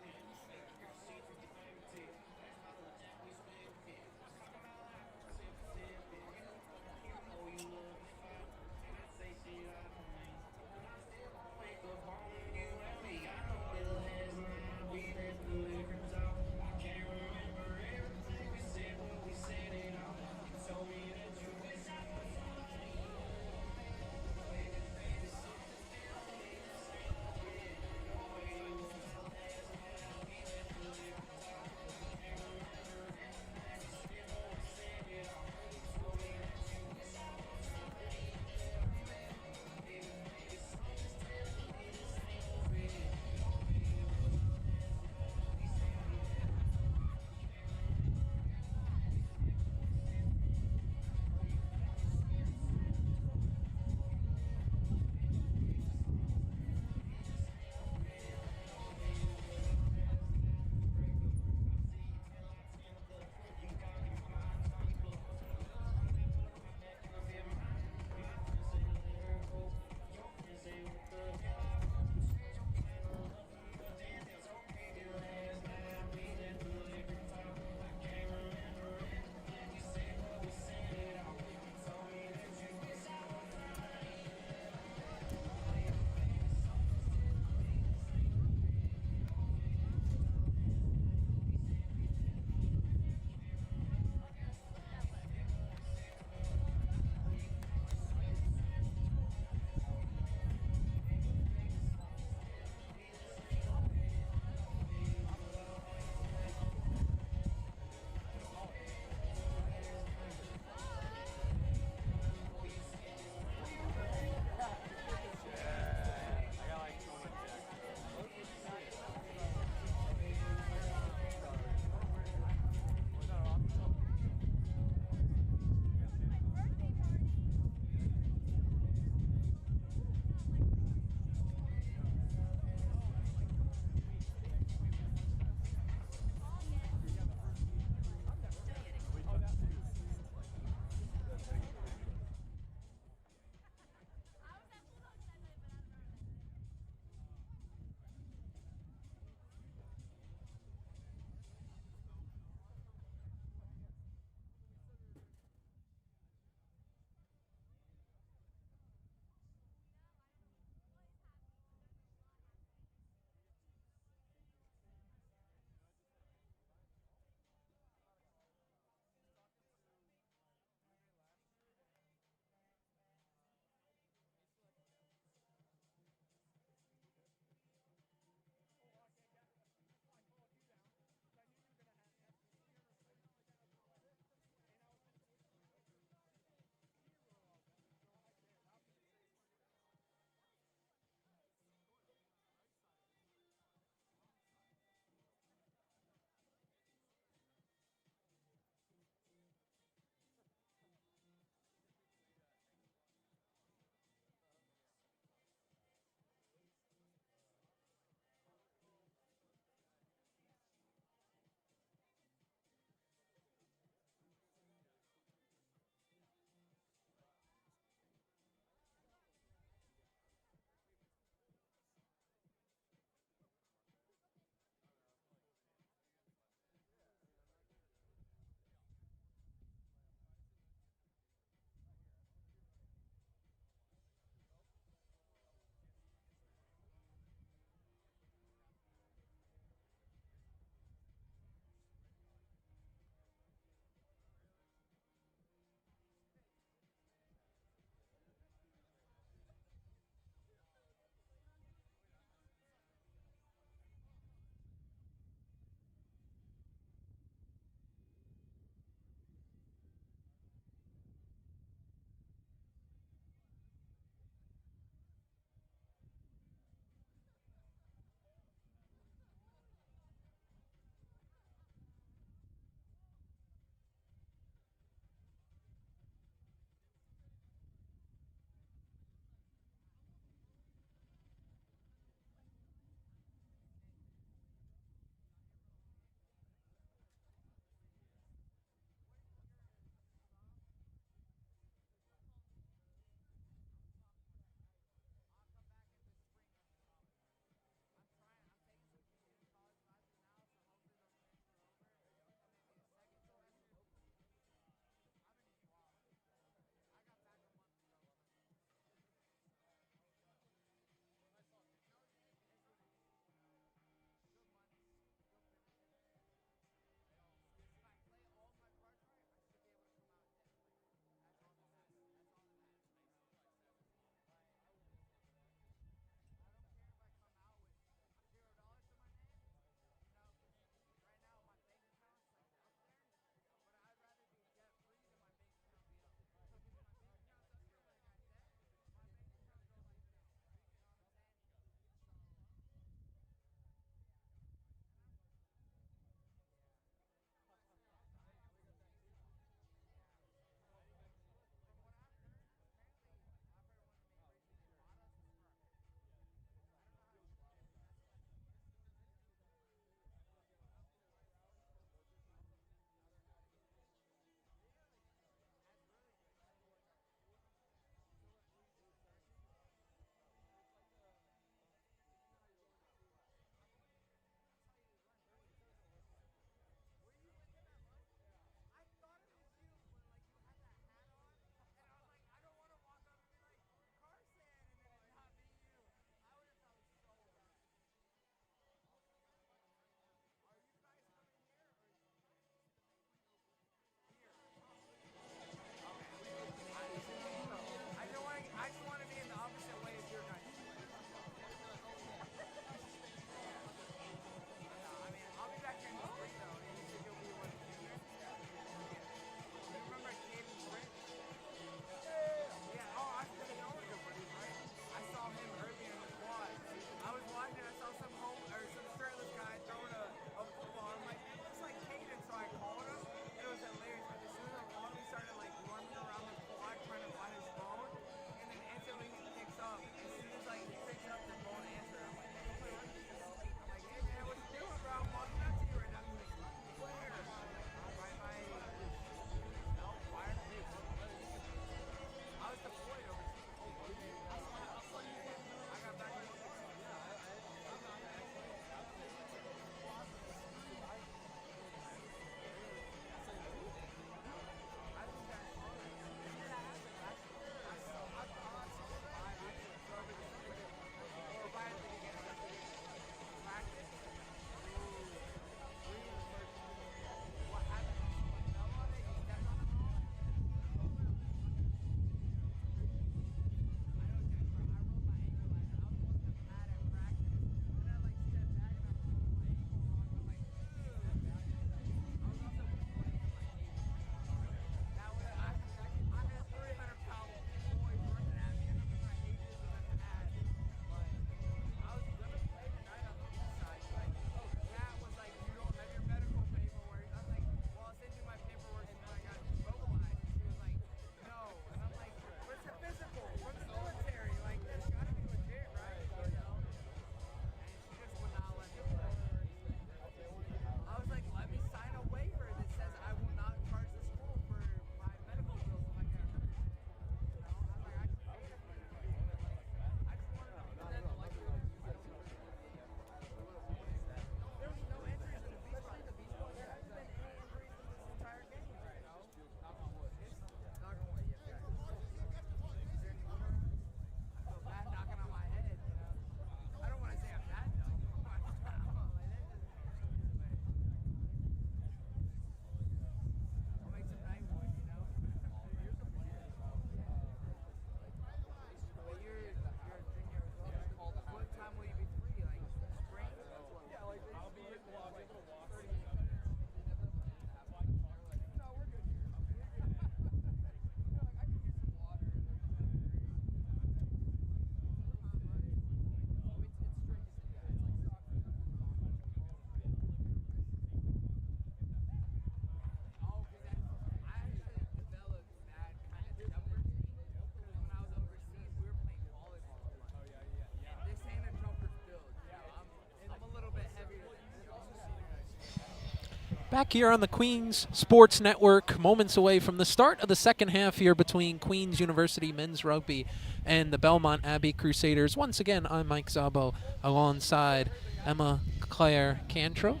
Back here on the Queens Sports Network, moments away from the start of the second half here between Queens University Men's Rugby and the Belmont Abbey Crusaders. Once again, I'm Mike Szabo alongside Emma Claire Cantrell.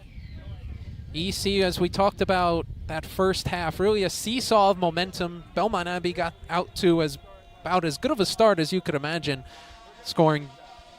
EC, as we talked about that first half, really a seesaw of momentum. Belmont Abbey got out to about as good of a start as you could imagine, scoring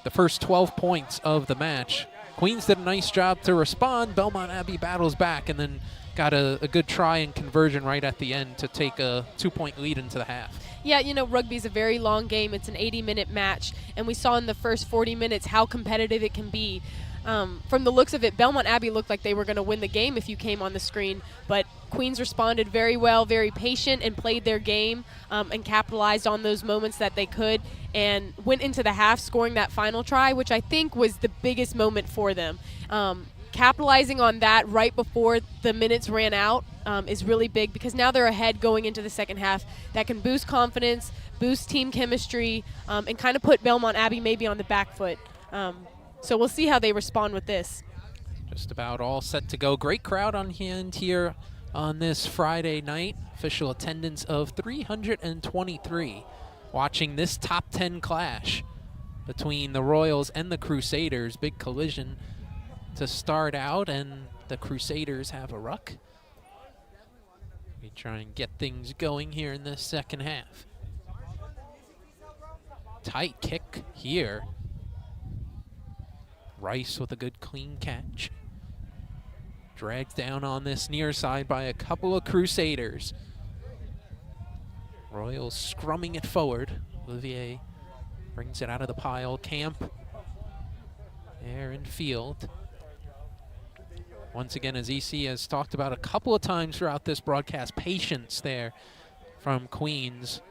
the first 12 points of the match. Queens did a nice job to respond. Belmont Abbey battles back and then got a good try and conversion right at the end to take a 2-point lead into the half. Yeah, you know, rugby's a very long game. It's an 80-minute match, and we saw in the first 40 minutes how competitive it can be. From the looks of it, Belmont Abbey looked like they were going to win the game if you came on the screen, but Queens responded very well, very patient, and played their game and capitalized on those moments that they could, and went into the half scoring that final try, which I think was the biggest moment for them. Capitalizing on that right before the minutes ran out is really big, because now they're ahead going into the second half. That can boost confidence, boost team chemistry, and kind of put Belmont Abbey maybe on the back foot. So we'll see how they respond with this. Just about all set to go. Great crowd on hand here on this Friday night. Official attendance of 323. Watching this top 10 clash between the Royals and the Crusaders. Big collision to start out, and the Crusaders have a ruck. We try and get things going here in this second half. Tight kick here. Rice with a good clean catch. Dragged down on this near side by a couple of Crusaders. Royals scrumming it forward. Olivier brings it out of the pile. Camp there in field. Once again, as EC has talked about a couple of times throughout this broadcast, patience there from Queens,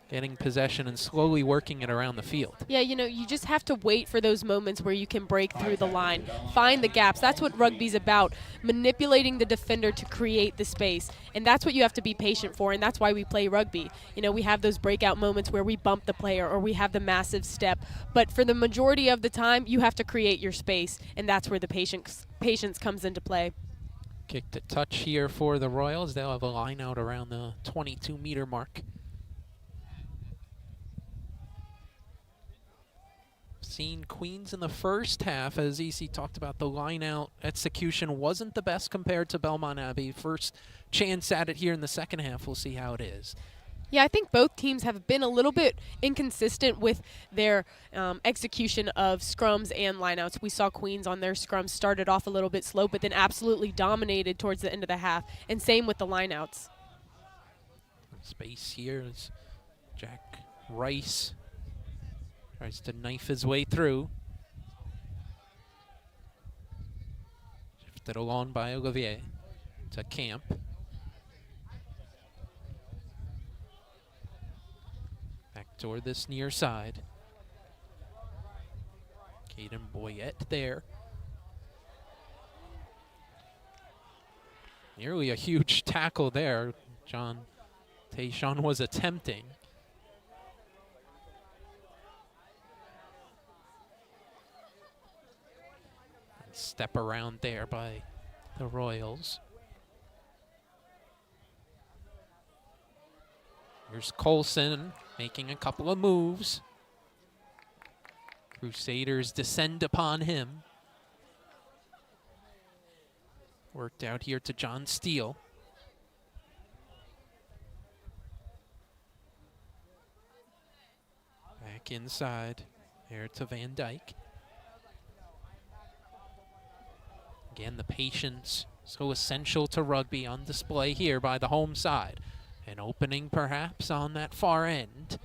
getting possession and slowly working it around the field. Yeah, you know, you just have to wait for those moments where you can break through the line, find the gaps. That's what rugby's about, manipulating the defender to create the space. And that's what you have to be patient for, and that's why we play rugby. You know, we have those breakout moments where we bump the player or we have the massive step. But for the majority of the time, you have to create your space, and that's where the patience comes into play. Kick to touch here for the Royals. They'll have a line out around the 22-meter mark. Seen Queens in the first half, as EC talked about, the line out execution wasn't the best compared to Belmont Abbey. First chance at it here in the second half. We'll see how it is. Yeah, I think both teams have been a little bit inconsistent with their execution of scrums and lineouts. We saw Queens on their scrums started off a little bit slow, but then absolutely dominated towards the end of the half, and same with the lineouts. Space here is Jack Rice. Tries to knife his way through. Shifted along by Olivier to Camp. Back toward this near side. Caden Boyette there. Nearly a huge tackle there. John Tayshawn was attempting. Step around there by the Royals. Here's Colson making a couple of moves. Crusaders descend upon him. Worked out here to John Steele. Back inside. There to Van Dyke. Again, the patience so essential to rugby on display here by the home side. An opening perhaps on that far end.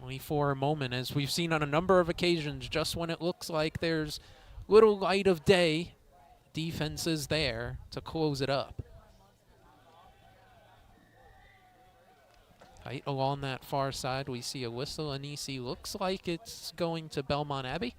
Only for a moment, as we've seen on a number of occasions, just when it looks like there's little light of day, defense is there to close it up. Tight along that far side, we see a whistle, and EC looks like it's going to Belmont Abbey.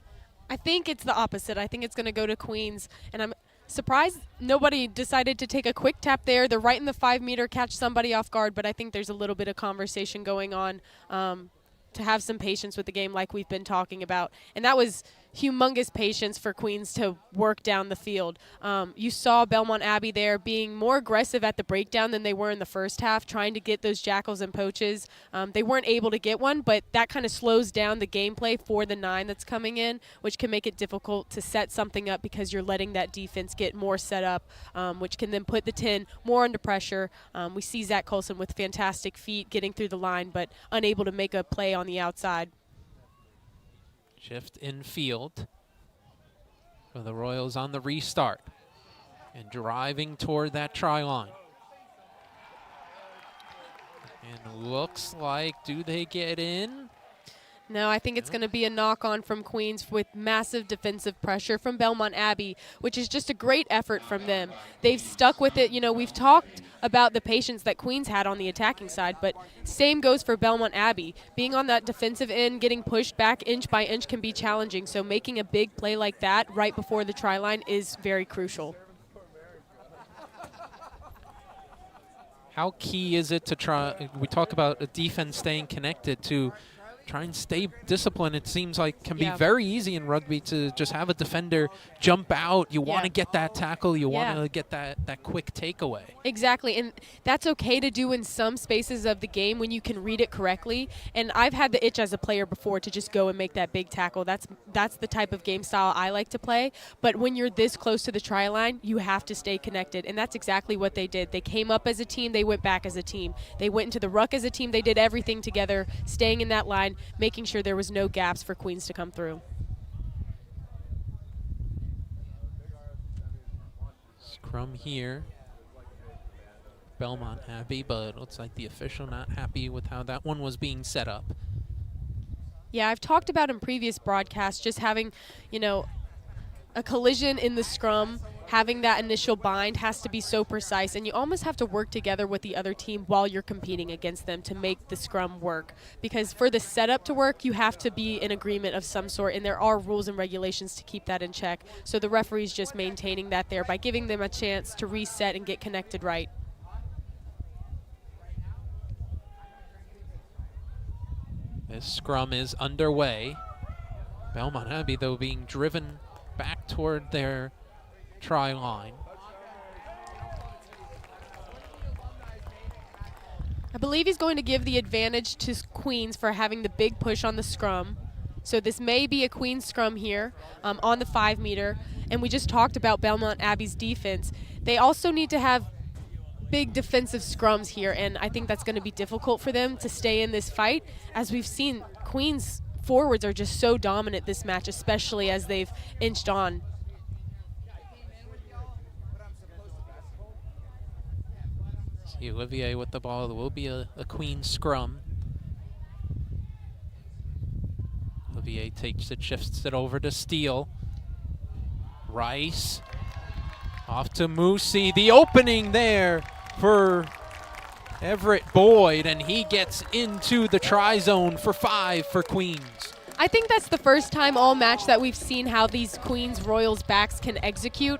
I think it's the opposite. I think it's going to go to Queens, and I'm surprised nobody decided to take a quick tap there. They're right in the 5-meter, catch somebody off guard, but I think there's a little bit of conversation going on to have some patience with the game like we've been talking about. And that was humongous patience for Queens to work down the field. You saw Belmont Abbey there being more aggressive at the breakdown than they were in the first half, trying to get those jackals and poaches. They weren't able to get one, but that kind of slows down the gameplay for the 9 that's coming in, which can make it difficult to set something up because you're letting that defense get more set up, which can then put the 10 more under pressure. We see Zach Colson with fantastic feet getting through the line, but unable to make a play on the outside. Shift in field for the Royals on the restart and driving toward that try line. And looks like, do they get in? No, I think it's going to be a knock-on from Queens with massive defensive pressure from Belmont Abbey, which is just a great effort from them. They've stuck with it. You know, we've talked about the patience that Queens had on the attacking side, but same goes for Belmont Abbey. Being on that defensive end, getting pushed back inch by inch can be challenging, so making a big play like that right before the try line is very crucial. How key is it to try, we talk about a defense staying connected, to try and stay disciplined? It seems like can be very easy in rugby to just have a defender jump out. You want to get that tackle. You want to get that quick takeaway. Exactly, and that's okay to do in some spaces of the game when you can read it correctly. And I've had the itch as a player before to just go and make that big tackle. That's the type of game style I like to play. But when you're this close to the try line, you have to stay connected, and that's exactly what they did. They came up as a team. They went back as a team. They went into the ruck as a team. They did everything together, staying in that line, making sure there was no gaps for Queens to come through. Scrum here. Belmont Abbey, but it looks like the official not happy with how that one was being set up. Yeah, I've talked about in previous broadcasts just having, you know, a collision in the scrum, having that initial bind has to be so precise, and you almost have to work together with the other team while you're competing against them to make the scrum work. Because for the setup to work, you have to be in agreement of some sort, and there are rules and regulations to keep that in check. So the referee's just maintaining that there by giving them a chance to reset and get connected right. This scrum is underway. Belmont Abbey, though, being driven back toward their try line. I believe he's going to give the advantage to Queens for having the big push on the scrum. So this may be a Queens scrum here on the 5 meter. And we just talked about Belmont Abbey's defense. They also need to have big defensive scrums here, and I think that's going to be difficult for them to stay in this fight. As we've seen, Queens forwards are just so dominant this match, especially as they've inched on. See Olivier with the ball. There will be a Queen scrum. Olivier takes it, shifts it over to Steele. Rice off to Moosey. The opening there for Everett Boyd, and he gets into the try zone for 5 for Queens. I think that's the first time all match that we've seen how these Queens Royals backs can execute.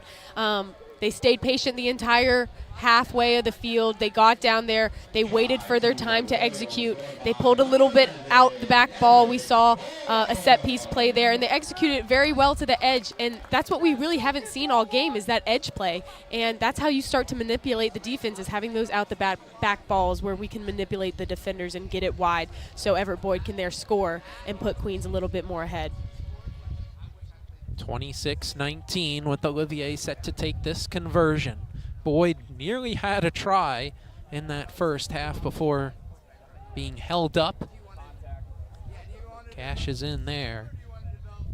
They stayed patient the entire halfway of the field. They got down there. They waited for their time to execute. They pulled a little bit out the back ball. We saw a set piece play there, and they executed it very well to the edge. And that's what we really haven't seen all game, is that edge play. And that's how you start to manipulate the defense, is having those out the back balls where we can manipulate the defenders and get it wide so Everett Boyd can there score and put Queens a little bit more ahead. 26-19 with Olivier set to take this conversion. Boyd nearly had a try in that first half before being held up. Cash is in there.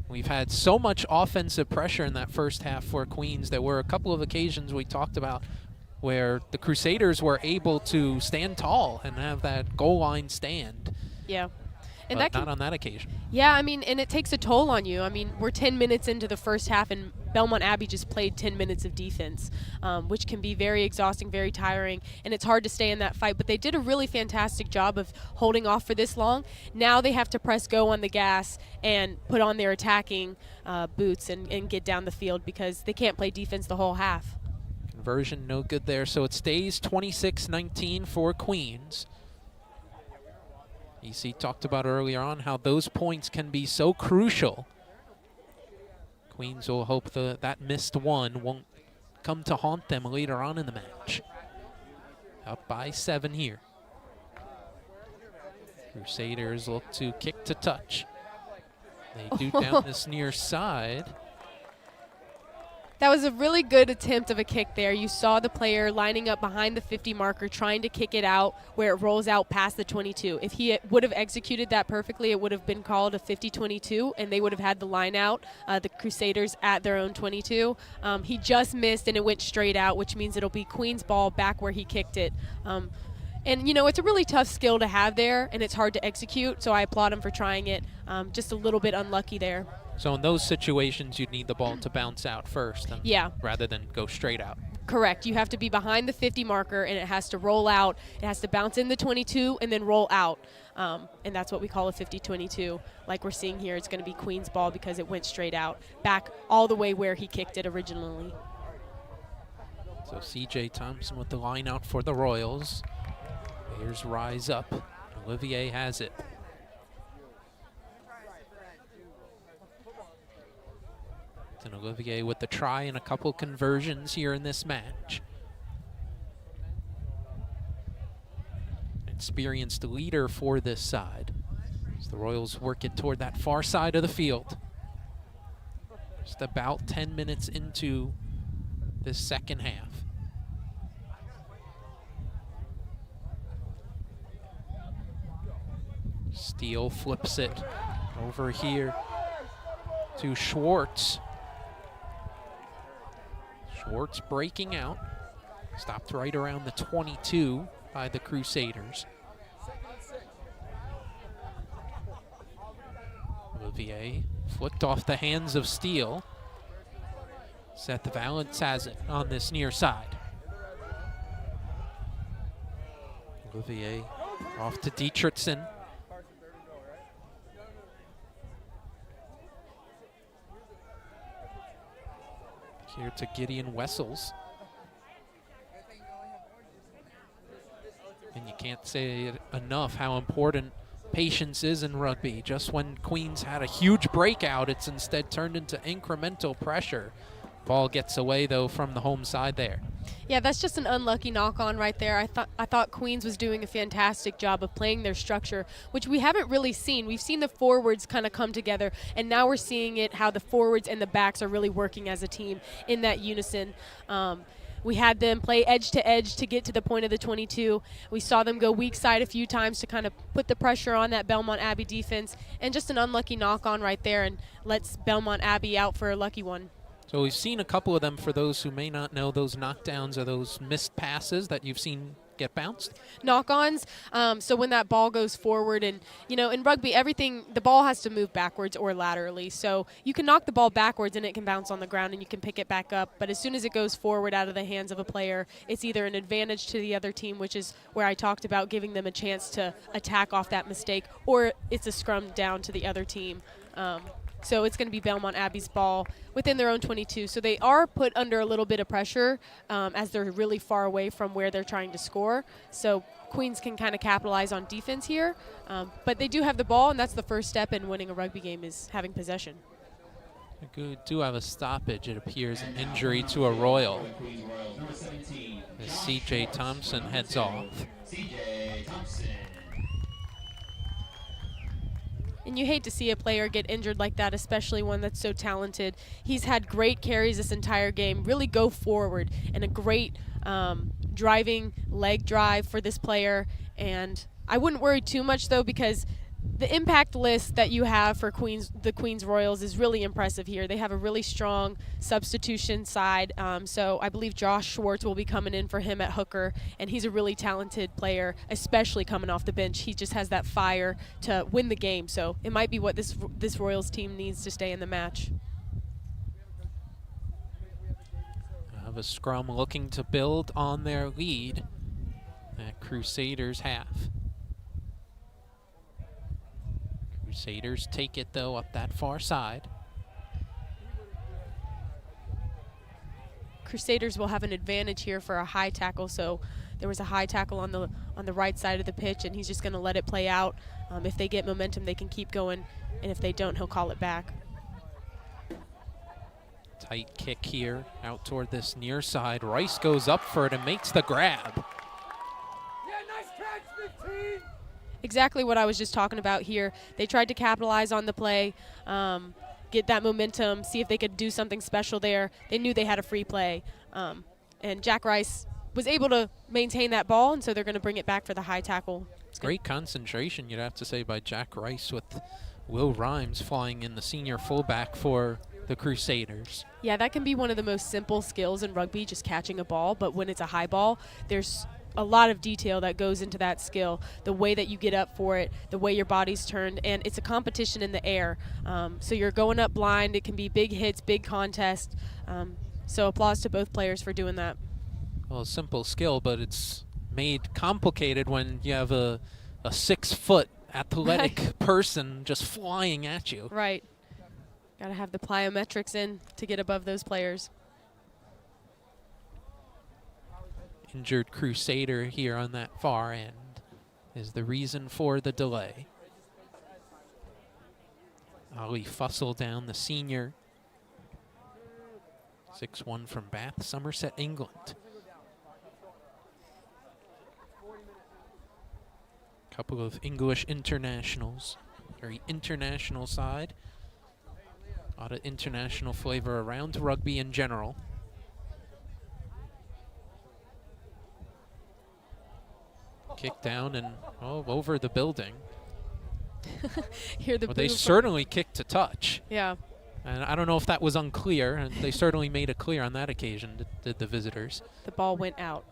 We've had so much offensive pressure in that first half for Queens. There were a couple of occasions we talked about where the Crusaders were able to stand tall and have that goal line stand. Yeah. And but not on that occasion. Yeah, I mean, and it takes a toll on you. I mean, we're 10 minutes into the first half, and Belmont Abbey just played 10 minutes of defense, which can be very exhausting, very tiring, and it's hard to stay in that fight. But they did a really fantastic job of holding off for this long. Now they have to press go on the gas and put on their attacking boots and get down the field, because they can't play defense the whole half. Conversion no good there, so it stays 26-19 for Queens. EC talked about earlier on how those points can be so crucial Queens will hope that missed one won't come to haunt them later on in the match. Up by 7 here. Crusaders look to kick to touch. They do down this near side. That was a really good attempt of a kick there. You saw the player lining up behind the 50 marker trying to kick it out where it rolls out past the 22. If he would have executed that perfectly, it would have been called a 50-22, and they would have had the line out, the Crusaders at their own 22. He just missed, and it went straight out, which means it'll be Queen's ball back where he kicked it. And, you know, it's a really tough skill to have there, and it's hard to execute, so I applaud him for trying it. Just a little bit unlucky there. So in those situations, you'd need the ball to bounce out first, yeah, rather than go straight out. Correct. You have to be behind the 50 marker, and it has to roll out. It has to bounce in the 22 and then roll out. And that's what we call a 50-22. Like we're seeing here, it's going to be Queen's ball because it went straight out, back all the way where he kicked it originally. So C.J. Thompson with the line out for the Royals. Here's Rise Up. Olivier has it. And Olivier with the try and a couple conversions here in this match. Experienced leader for this side as the Royals work it toward that far side of the field. Just about 10 minutes into this second half. Steele flips it over here to Schwartz. Schwartz breaking out. Stopped right around the 22 by the Crusaders. Olivier flicked off the hands of Steele. Seth Valance has it on this near side. Olivier off to Dietrichson. Here to Gideon Wessels. And you can't say it enough how important patience is in rugby. Just when Queens had a huge breakout, it's instead turned into incremental pressure. Ball gets away, though, from the home side there. Yeah, that's just an unlucky knock-on right there. I thought Queens was doing a fantastic job of playing their structure, which we haven't really seen. We've seen the forwards kind of come together, and now we're seeing it how the forwards and the backs are really working as a team in that unison. We had them play edge to edge to get to the point of the 22. We saw them go weak side a few times to kind of put the pressure on that Belmont Abbey defense, and just an unlucky knock-on right there, and lets Belmont Abbey out for a lucky one. So we've seen a couple of them. For those who may not know, those knockdowns are those missed passes that you've seen get bounced? Knock-ons, so when that ball goes forward, and, you know, in rugby, the ball has to move backwards or laterally. So you can knock the ball backwards and it can bounce on the ground and you can pick it back up. But as soon as it goes forward out of the hands of a player, it's either an advantage to the other team, which is where I talked about giving them a chance to attack off that mistake, or it's a scrum down to the other team. So it's going to be Belmont Abbey's ball within their own 22. So they are put under a little bit of pressure as they're really far away from where they're trying to score. So Queens can kind of capitalize on defense here. But they do have the ball, and that's the first step in winning a rugby game, is having possession. We do have a stoppage. It appears an injury to a Royal as C.J. Thompson heads off. C.J. Thompson. And you hate to see a player get injured like that, especially one that's so talented. He's had great carries this entire game, really go forward, and a great driving leg drive for this player. And I wouldn't worry too much, though, because the impact list that you have for the Queens Royals is really impressive here. They have a really strong substitution side. So I believe Josh Schwartz will be coming in for him at hooker, and he's a really talented player, especially coming off the bench. He just has that fire to win the game. So it might be what this Royals team needs to stay in the match. Have a scrum looking to build on their lead at Crusaders half. Crusaders take it, though, up that far side. Crusaders will have an advantage here for a high tackle. So there was a high tackle on the right side of the pitch, and he's just going to let it play out. If they get momentum, they can keep going, and if they don't, he'll call it back. Tight kick here out toward this near side. Rice goes up for it and makes the grab. Exactly what I was just talking about here. They tried to capitalize on the play, get that momentum, see if they could do something special there. They knew they had a free play. And Jack Rice was able to maintain that ball, and so they're going to bring it back for the high tackle. Great concentration, you'd have to say, by Jack Rice, with Will Rhymes flying in, the senior fullback for the Crusaders. Yeah, that can be one of the most simple skills in rugby, just catching a ball. But when it's a high ball, there's a lot of detail that goes into that skill, the way that you get up for it, the way your body's turned, and it's a competition in the air. So you're going up blind. It can be big hits, big contest. So applause to both players for doing that. Well, a simple skill, but it's made complicated when you have a 6-foot athletic person just flying at you. Right. Got to have the plyometrics in to get above those players. Injured Crusader here on that far end is the reason for the delay. Ali Fussell down, the senior. 6'1" from Bath, Somerset, England. Couple of English internationals. Very international side. A lot of international flavor around rugby in general. Kick down and over the building. Hear the well, they boo certainly kicked to touch. Yeah. And I don't know if that was unclear, and they certainly made it clear on that occasion, did the visitors. The ball went out.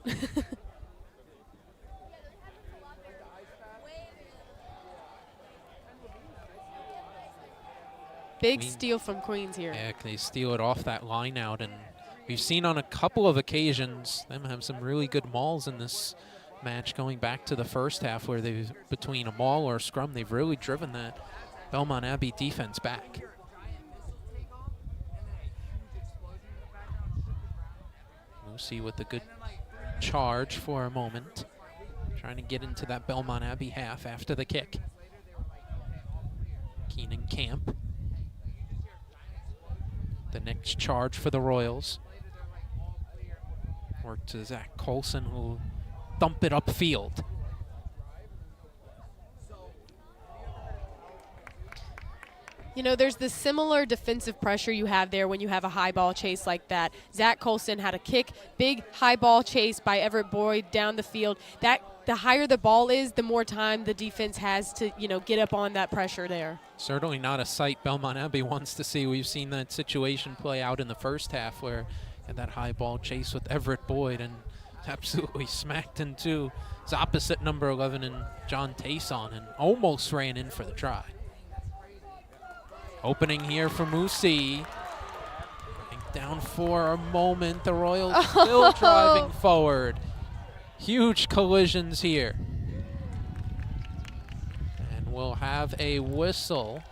Big steal from Queens here. Yeah, they steal it off that line out, and we've seen on a couple of occasions them have some really good mauls in this match, going back to the first half where they've, between a maul or a scrum, they've really driven that Belmont Abbey defense back. Moosey with a good charge for a moment, trying to get into that Belmont Abbey half after the kick. Keenan Camp. The next charge for the Royals. Work to Zach Colson, who thump it upfield. You know, there's this similar defensive pressure you have there when you have a high ball chase like that. Zach Colson had a kick, big high ball chase by Everett Boyd down the field. The higher the ball is, the more time the defense has to, get up on that pressure there. Certainly not a sight Belmont Abbey wants to see. We've seen that situation play out in the first half where had that high ball chase with Everett Boyd and absolutely smacked into his opposite number 11 and John Tayson and almost ran in for the try. Opening here for Moosey. Down for a moment. The Royals still driving forward. Huge collisions here. And we'll have a whistle.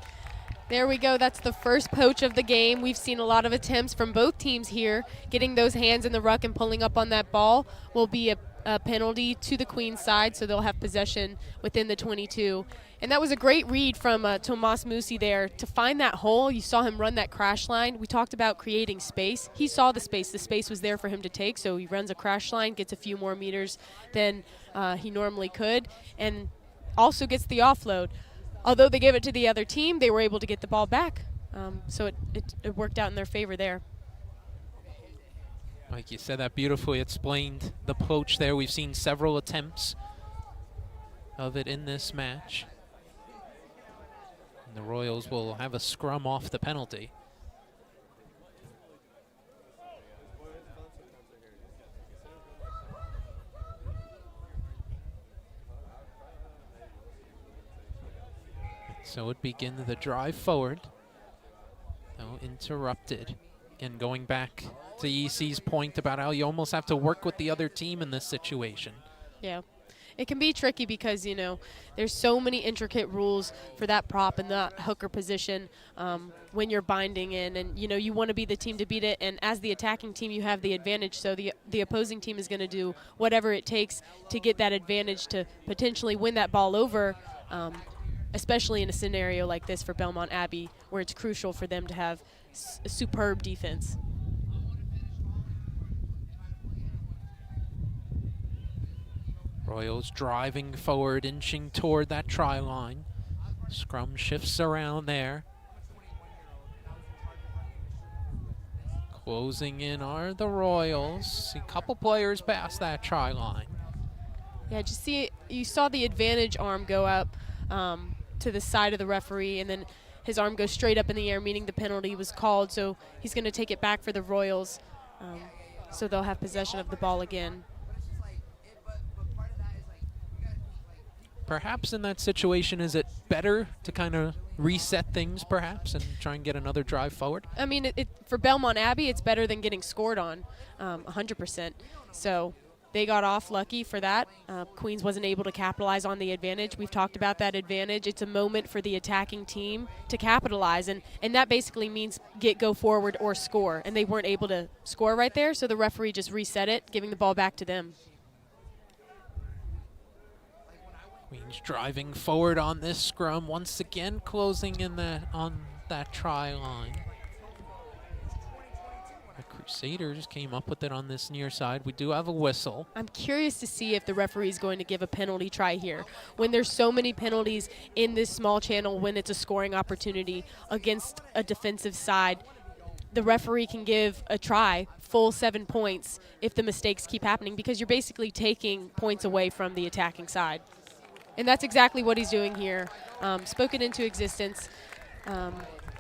There we go. That's the first poach of the game. We've seen a lot of attempts from both teams here. Getting those hands in the ruck and pulling up on that ball will be a penalty to the Queen's side, so they'll have possession within the 22. And that was a great read from Tomas Moosey there to find that hole. You saw him run that crash line. We talked about creating space. He saw the space. The space was there for him to take, so he runs a crash line, gets a few more meters than he normally could, and also gets the offload. Although they gave it to the other team, they were able to get the ball back. So it worked out in their favor there. Like you said, that beautifully explained the poach there. We've seen several attempts of it in this match. And the Royals will have a scrum off the penalty. So it begins the drive forward. No, interrupted. Again, going back to EC's point about how you almost have to work with the other team in this situation. Yeah. It can be tricky because, there's so many intricate rules for that prop and that hooker position when you're binding in. And, you want to be the team to beat it. And as the attacking team, you have the advantage. So the opposing team is going to do whatever it takes to get that advantage to potentially win that ball over, especially in a scenario like this for Belmont Abbey where it's crucial for them to have a superb defense. Royals driving forward, inching toward that try line. Scrum shifts around there. Closing in are the Royals. See a couple players past that try line. Yeah, you saw the advantage arm go up to the side of the referee, and then his arm goes straight up in the air, meaning the penalty was called. So he's going to take it back for the Royals, so they'll have possession of the ball again. Perhaps in that situation, is it better to kind of reset things perhaps and try and get another drive forward? I mean, for Belmont Abbey, it's better than getting scored on, 100%. So they got off lucky for that. Queens wasn't able to capitalize on the advantage. We've talked about that advantage. It's a moment for the attacking team to capitalize, and that basically means go forward or score. And they weren't able to score right there, so the referee just reset it, giving the ball back to them. Queens driving forward on this scrum, once again closing in on that try line. The Crusaders came up with it on this near side. We do have a whistle. I'm curious to see if the referee is going to give a penalty try here. When there's so many penalties in this small channel, when it's a scoring opportunity against a defensive side, the referee can give a try, full 7 points, if the mistakes keep happening, because you're basically taking points away from the attacking side. And that's exactly what he's doing here. Spoken into existence.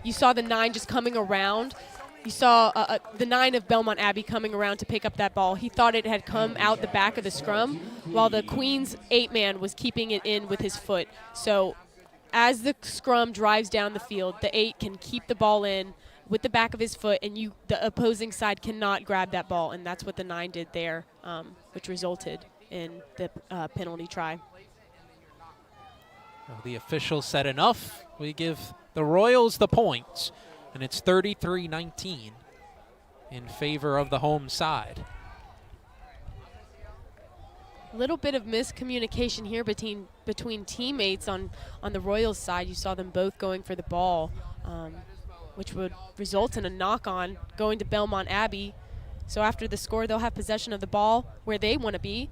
You saw the 9 just coming around. You saw the 9 of Belmont Abbey coming around to pick up that ball. He thought it had come out the back of the scrum, while the Queens 8-man was keeping it in with his foot. So as the scrum drives down the field, the 8 can keep the ball in with the back of his foot, and the opposing side cannot grab that ball. And that's what the 9 did there, which resulted in the penalty try. Well, the official said enough. We give the Royals the points, and it's 33-19 in favor of the home side. A little bit of miscommunication here between teammates on the Royals side. You saw them both going for the ball, which would result in a knock-on going to Belmont Abbey. So after the score, they'll have possession of the ball where they want to be.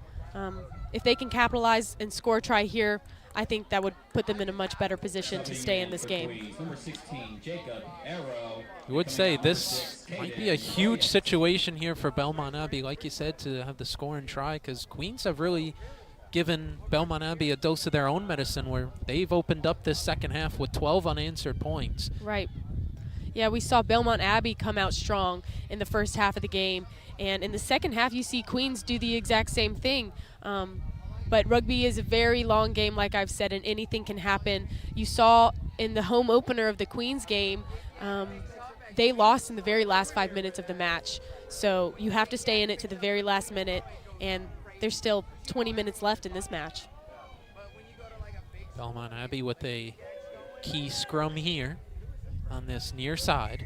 If they can capitalize and score a try here, I think that would put them in a much better position to stay in this game. Number 16, Jacob Arrow. I would say this might be a huge situation here for Belmont Abbey, like you said, to have the score and try, because Queens have really given Belmont Abbey a dose of their own medicine, where they've opened up this second half with 12 unanswered points. Right. Yeah, we saw Belmont Abbey come out strong in the first half of the game, and in the second half you see Queens do the exact same thing. But rugby is a very long game, like I've said, and anything can happen. You saw in the home opener of the Queens game, they lost in the very last 5 minutes of the match. So you have to stay in it to the very last minute, and there's still 20 minutes left in this match. Belmont Abbey with a key scrum here on this near side.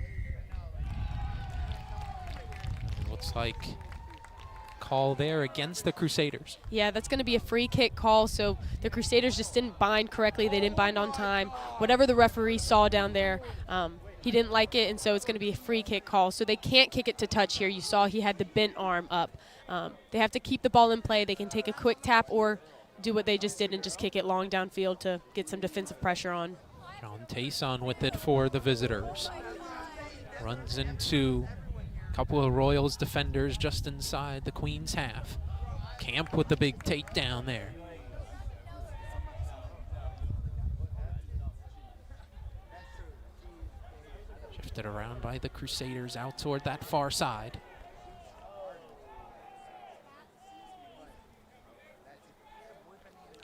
Looks like call there against the Crusaders. Yeah, that's going to be a free kick call, so the Crusaders just didn't bind correctly. They didn't bind on time. Whatever the referee saw down there, he didn't like it, and so it's going to be a free kick call. So they can't kick it to touch here. You saw he had the bent arm up. They have to keep the ball in play. They can take a quick tap or do what they just did and just kick it long downfield to get some defensive pressure on. John Tayson with it for the visitors. Runs into couple of Royals defenders just inside the Queens half. Camp with the big takedown there. Shifted around by the Crusaders out toward that far side.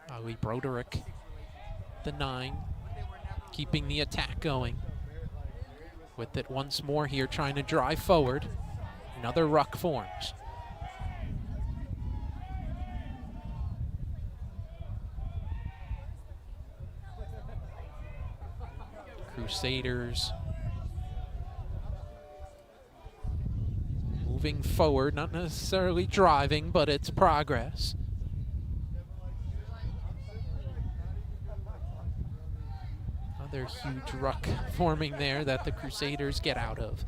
Ali Broderick, the 9, keeping the attack going. With it once more here, trying to drive forward. Another ruck forms. Crusaders moving forward, not necessarily driving, but it's progress. Another huge ruck forming there that the Crusaders get out of.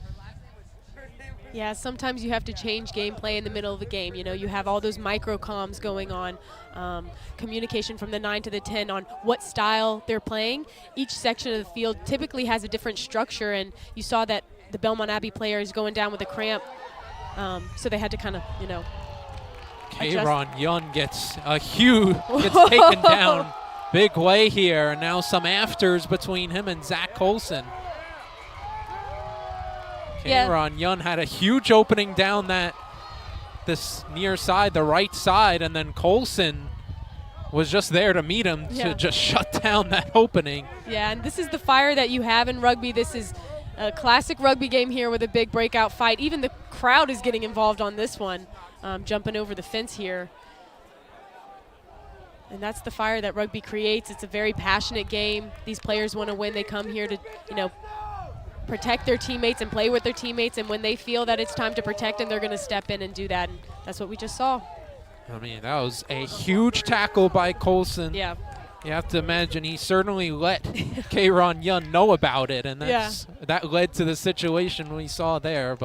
Yeah, sometimes you have to change gameplay in the middle of the game. You know, you have all those micro comms going on, communication from the 9 to the 10 on what style they're playing. Each section of the field typically has a different structure, and you saw that the Belmont Abbey player is going down with a cramp, so they had to kind of, you know, Kayron Yun gets taken down big way here, and now some afters between him and Zach Colson. Kayron Yun had a huge opening down this near side, the right side, and then Colson was just there to meet him to just shut down that opening. Yeah, and this is the fire that you have in rugby. This is a classic rugby game here with a big breakout fight. Even the crowd is getting involved on this one, jumping over the fence here. And that's the fire that rugby creates. It's a very passionate game. These players want to win. They come here to, you know, protect their teammates and play with their teammates, and when they feel that it's time to protect them, they're going to step in and do that, and that's what we just saw. I mean, that was a huge tackle by Colson. Yeah. You have to imagine he certainly let Kayron Yun know about it, and that led to the situation we saw there.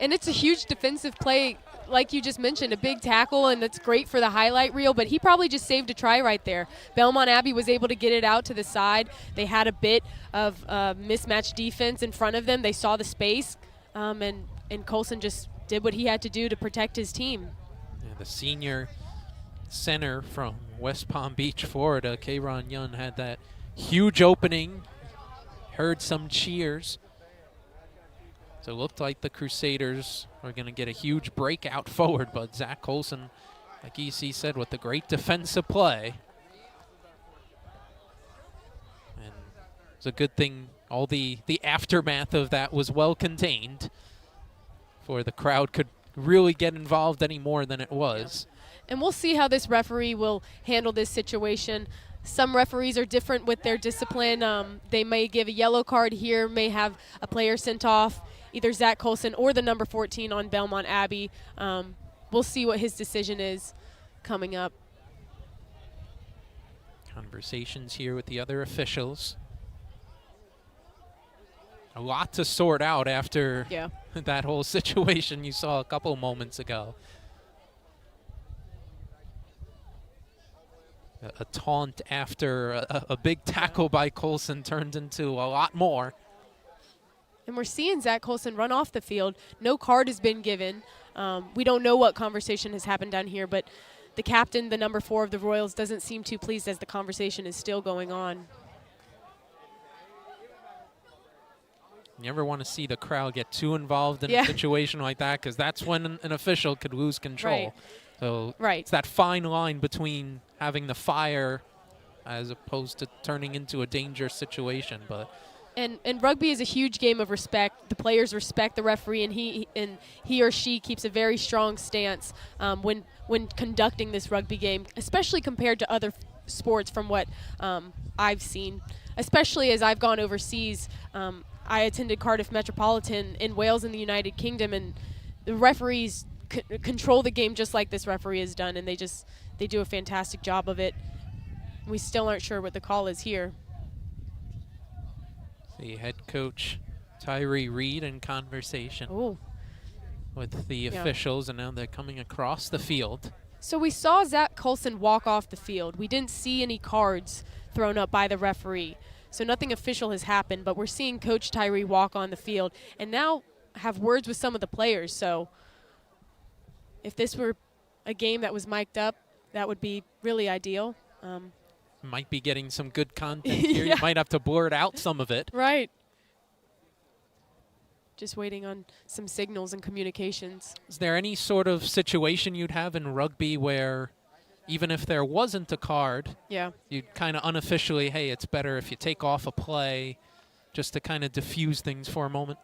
And it's a huge defensive play, like you just mentioned, a big tackle, and that's great for the highlight reel, but he probably just saved a try right there. Belmont Abbey was able to get it out to the side. They had a bit of mismatched defense in front of them. They saw the space, and Colson just did what he had to do to protect his team. Yeah, the senior center from West Palm Beach, Florida, Kayron Yun, had that huge opening, heard some cheers. So it looked like the Crusaders are going to get a huge breakout forward, but Zach Colson, like EC said, with the great defensive play. And it's a good thing all the aftermath of that was well contained, for the crowd could really get involved any more than it was. And we'll see how this referee will handle this situation. Some referees are different with their discipline. They may give a yellow card here, may have a player sent off, either Zach Colson or the number 14 on Belmont Abbey. We'll see what his decision is coming up. Conversations here with the other officials. A lot to sort out after that whole situation you saw a couple moments ago. A taunt after a big tackle by Colson turned into a lot more. And we're seeing Zach Colson run off the field. No card has been given. We don't know what conversation has happened down here, but the captain, the number 4 of the Royals, doesn't seem too pleased as the conversation is still going on. You never want to see the crowd get too involved in a situation like that, because that's when an official could lose control. Right. So it's that fine line between having the fire as opposed to turning into a dangerous situation. But And rugby is a huge game of respect. The players respect the referee, and he or she keeps a very strong stance when conducting this rugby game, especially compared to other sports from what I've seen. Especially as I've gone overseas, I attended Cardiff Metropolitan in Wales in the United Kingdom, and the referees control the game just like this referee has done, and they do a fantastic job of it. We still aren't sure what the call is here. The head coach, Tyree Reed, in conversation with the officials, and now they're coming across the field. So we saw Zach Colson walk off the field. We didn't see any cards thrown up by the referee. So nothing official has happened, but we're seeing Coach Tyree walk on the field and now have words with some of the players. So if this were a game that was mic'd up, that would be really ideal. Might be getting some good content here. You might have to blurt out some of it. Right. Just waiting on some signals and communications. Is there any sort of situation you'd have in rugby where even if there wasn't a card, you'd kind of unofficially, hey, it's better if you take off a play just to kind of diffuse things for a moment?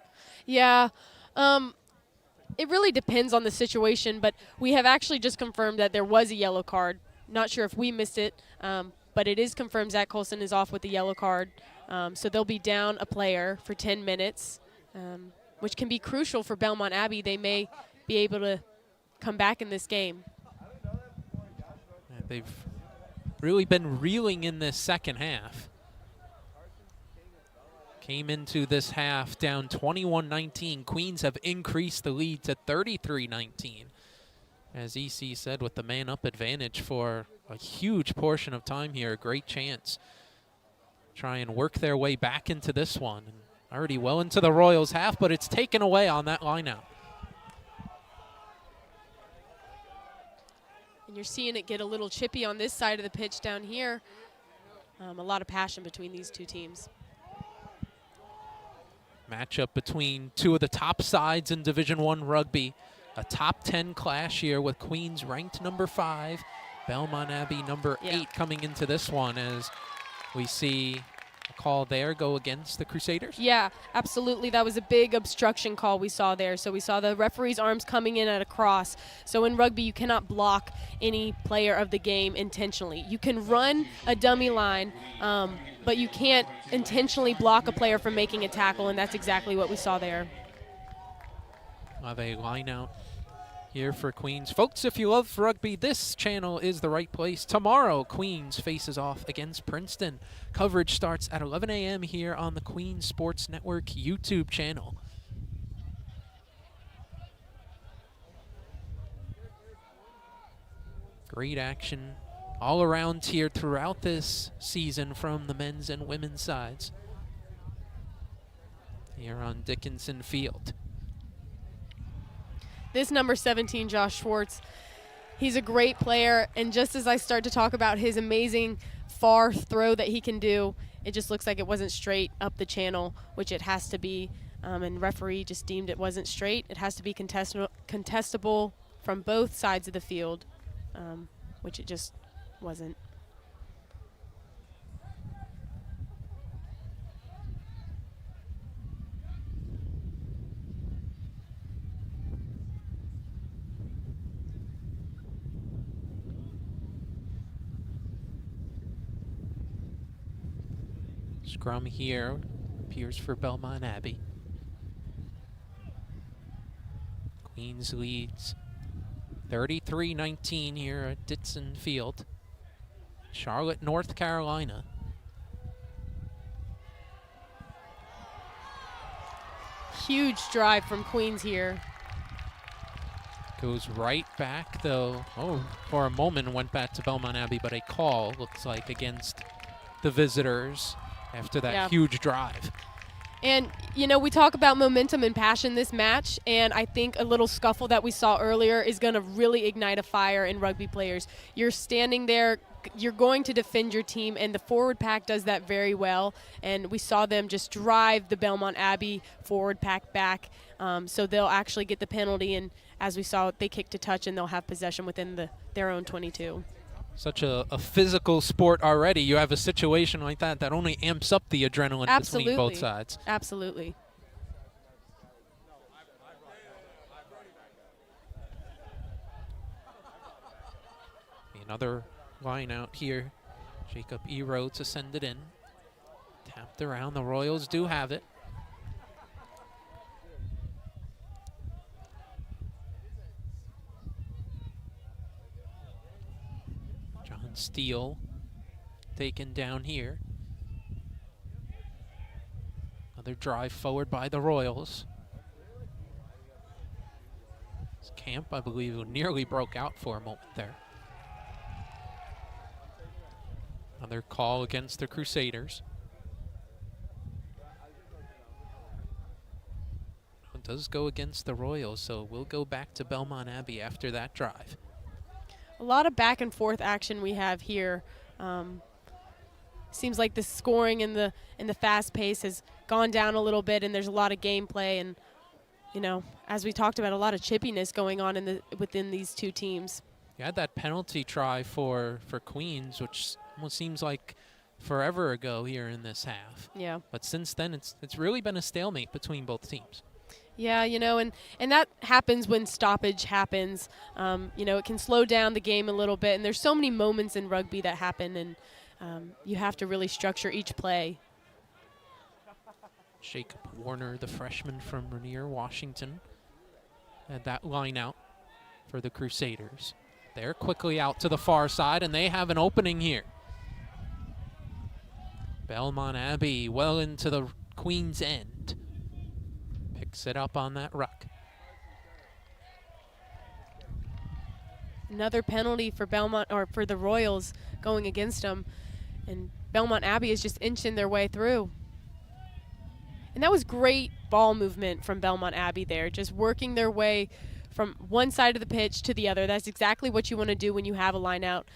Yeah. It really depends on the situation, but we have actually just confirmed that there was a yellow card. Not sure if we missed it, but it is confirmed Zach Colson is off with the yellow card. So they'll be down a player for 10 minutes, which can be crucial for Belmont Abbey. They may be able to come back in this game. They've really been reeling in this second half. Came into this half down 21-19. Queens have increased the lead to 33-19. As EC said, with the man-up advantage for a huge portion of time here, a great chance. Try and work their way back into this one. And already well into the Royals half, but it's taken away on that line out. And you're seeing it get a little chippy on this side of the pitch down here. A lot of passion between these two teams. Matchup between two of the top sides in Division I rugby. A top 10 clash here with Queens ranked number 5, Belmont Abbey number 8 coming into this one, as we see a call there go against the Crusaders. Yeah, absolutely. That was a big obstruction call we saw there. So we saw the referee's arms coming in at a cross. So in rugby, you cannot block any player of the game intentionally. You can run a dummy line, but you can't intentionally block a player from making a tackle, and that's exactly what we saw there. Have a line out here for Queens. Folks, if you love rugby, this channel is the right place. Tomorrow, Queens faces off against Princeton. Coverage starts at 11 a.m. here on the Queens Sports Network YouTube channel. Great action all around here throughout this season from the men's and women's sides here on Dickinson Field. This number 17, Josh Schwartz, he's a great player, and just as I start to talk about his amazing far throw that he can do, it just looks like it wasn't straight up the channel, which it has to be, and referee just deemed it wasn't straight. It has to be contestable from both sides of the field, which it just wasn't. Scrum here appears for Belmont Abbey. Queens leads 33-19 here at Ditson Field. Charlotte, North Carolina. Huge drive from Queens here. Goes right back though. Oh, for a moment went back to Belmont Abbey, but a call looks like against the visitors after that huge drive. And, you know, we talk about momentum and passion this match, and I think a little scuffle that we saw earlier is going to really ignite a fire in rugby players. You're standing there, you're going to defend your team, and the forward pack does that very well. And we saw them just drive the Belmont Abbey forward pack back, so they'll actually get the penalty, and as we saw, they kick to touch, and they'll have possession within their own 22. Such a physical sport already. You have a situation like that that only amps up the adrenaline between both sides. Absolutely. Another line out here. Jacob Ero to send it in. Tapped around. The Royals do have it. Steele taken down here. Another drive forward by the Royals. This camp, I believe, nearly broke out for a moment there. Another call against the Crusaders. It does go against the Royals, so we'll go back to Belmont Abbey after that drive. A lot of back and forth action we have here. Seems like the scoring and the fast pace has gone down a little bit, and there's a lot of gameplay, and you know, as we talked about, a lot of chippiness going on within these two teams. You had that penalty try for Queens, which almost seems like forever ago here in this half. Yeah. But since then, it's really been a stalemate between both teams. Yeah, you know, and that happens when stoppage happens. You know, it can slow down the game a little bit, and there's so many moments in rugby that happen, and you have to really structure each play. Jacob Warner, the freshman from Rainier, Washington, had that line out for the Crusaders. They're quickly out to the far side, and they have an opening here. Belmont Abbey well into the Queen's end. Picks it up on that ruck. Another penalty for Belmont, or for the Royals going against them. And Belmont Abbey is just inching their way through. And that was great ball movement from Belmont Abbey there, just working their way from one side of the pitch to the other. That's exactly what you want to do when you have a line out.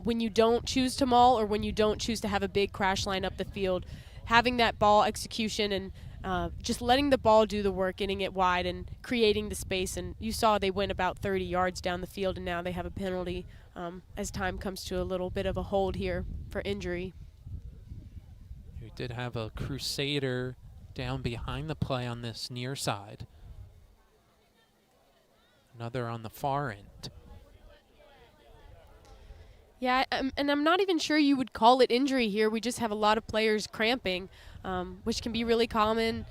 When you don't choose to maul, or when you don't choose to have a big crash line up the field, having that ball execution and just letting the ball do the work, getting it wide and creating the space. And you saw they went about 30 yards down the field, and now they have a penalty as time comes to a little bit of a hold here for injury. We did have a Crusader down behind the play on this near side. Another on the far end. Yeah, and I'm not even sure you would call it injury here. We just have a lot of players cramping, which can be really common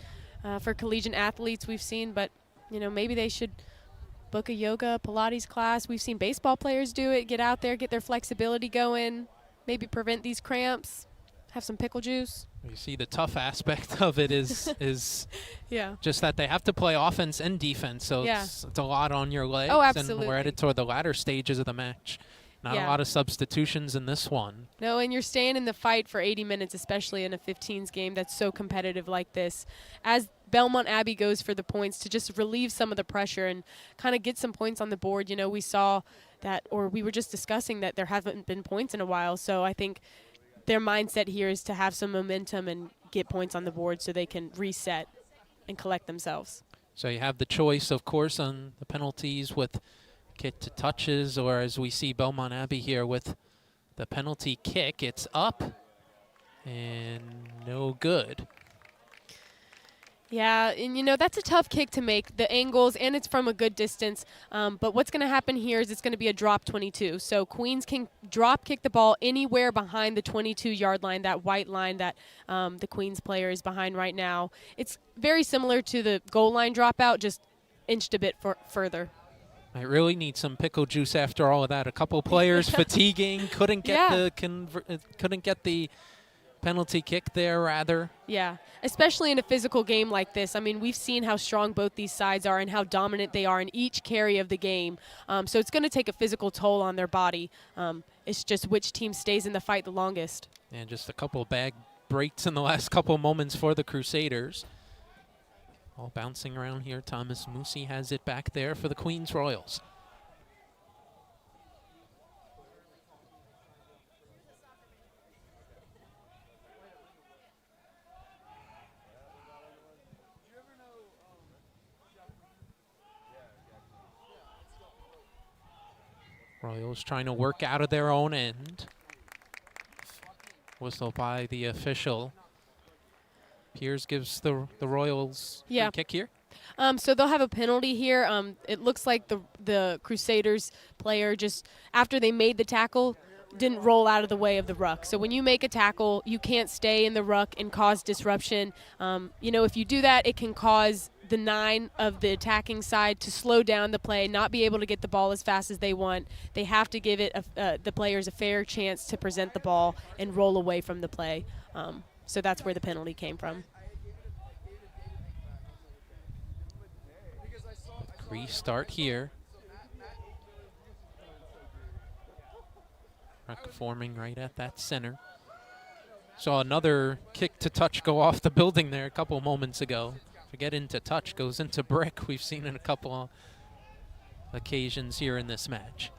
for collegiate athletes we've seen. But, you know, maybe they should book a yoga, Pilates class. We've seen baseball players do it, get out there, get their flexibility going, maybe prevent these cramps, have some pickle juice. You see the tough aspect of it is Yeah. just that they have to play offense and defense, so Yeah. it's a lot on your legs. Oh, And absolutely. we're headed toward the latter stages of the match. Not Yeah. a lot of substitutions in this one. No, and you're staying in the fight for 80 minutes, especially in a 15s game that's so competitive like this. As Belmont Abbey goes for the points to just relieve some of the pressure and kind of get some points on the board. You know, we saw that, or we were just discussing that there haven't been points in a while, so I think their mindset here is to have some momentum and get points on the board so they can reset and collect themselves. So you have the choice, of course, on the penalties with kick to touches, or as we see Belmont Abbey here with the penalty kick. It's up and no good. Yeah, and you know, that's a tough kick to make, the angles, and it's from a good distance. But what's going to happen here is it's going to be a drop 22. So Queens can drop kick the ball anywhere behind the 22-yard line, that white line that the Queens player is behind right now. It's very similar to the goal line dropout, just inched a bit further. I really need some pickle juice after all of that. A couple players fatiguing, couldn't get the penalty kick there, rather. Yeah, especially in a physical game like this. I mean, we've seen how strong both these sides are and how dominant they are in each carry of the game. So it's going to take a physical toll on their body. It's just which team stays in the fight the longest. And just a couple bag breaks in the last couple moments for the Crusaders. All bouncing around here. Thomas Musi has it back there for the Queens Royals. Royals trying to work out of their own end. Whistle by the official. Piers gives the Royals free kick here. So they'll have a penalty here. It looks like the Crusaders player just, after they made the tackle, didn't roll out of the way of the ruck. So when you make a tackle, you can't stay in the ruck and cause disruption. You know, if you do that, it can cause the 9 of the attacking side to slow down the play, not be able to get the ball as fast as they want. They have to give it the players a fair chance to present the ball and roll away from the play. So that's where the penalty came from. Restart here. Ruck forming right at that center. Saw another kick to touch go off the building there a couple moments ago. To get into touch, goes into brick. We've seen it a couple occasions here in this match.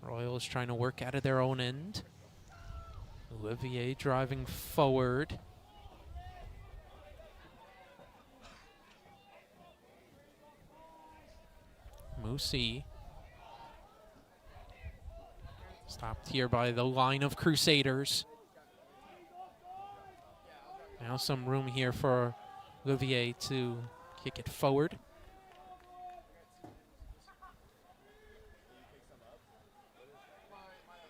Royals trying to work out of their own end. Olivier driving forward. Musi. Stopped here by the line of Crusaders. Now some room here for Olivier to kick it forward.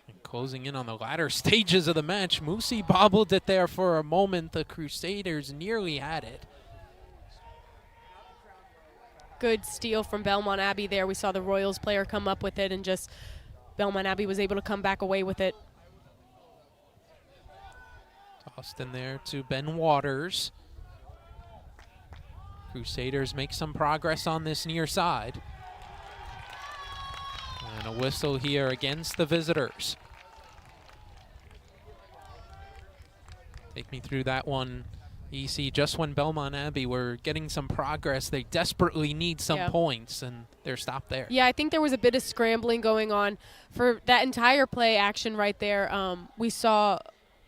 And closing in on the latter stages of the match, Musi bobbled it there for a moment. The Crusaders nearly had it. Good steal from Belmont Abbey there. We saw the Royals player come up with it, and just Belmont Abbey was able to come back away with it. Tossed in there to Ben Waters. Crusaders make some progress on this near side. And a whistle here against the visitors. Take me through that one, EC. Just when Belmont Abbey were getting some progress, they desperately need some points, and they're stopped there. Yeah, I think there was a bit of scrambling going on for that entire play action right there. We saw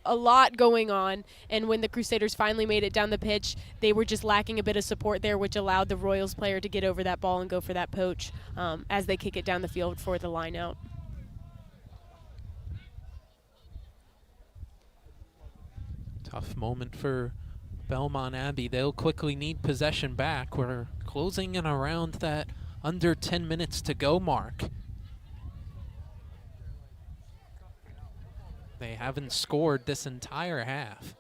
a lot going on, and when the Crusaders finally made it down the pitch, they were just lacking a bit of support there, which allowed the Royals player to get over that ball and go for that poach as they kick it down the field for the line out. Tough moment for Belmont Abbey. They'll quickly need possession back. We're closing in around that under 10 minutes to go mark. They haven't scored this entire half.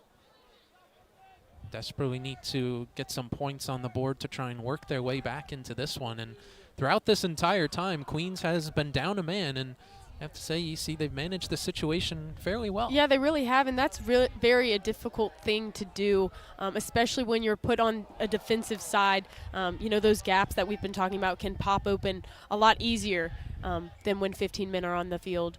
Desperately need to get some points on the board to try and work their way back into this one. And throughout this entire time, Queens has been down a man, and I have to say, you see, they've managed the situation fairly well. Yeah, they really have, and that's really very a difficult thing to do, especially when you're put on a defensive side. You know, those gaps that we've been talking about can pop open a lot easier than when 15 men are on the field.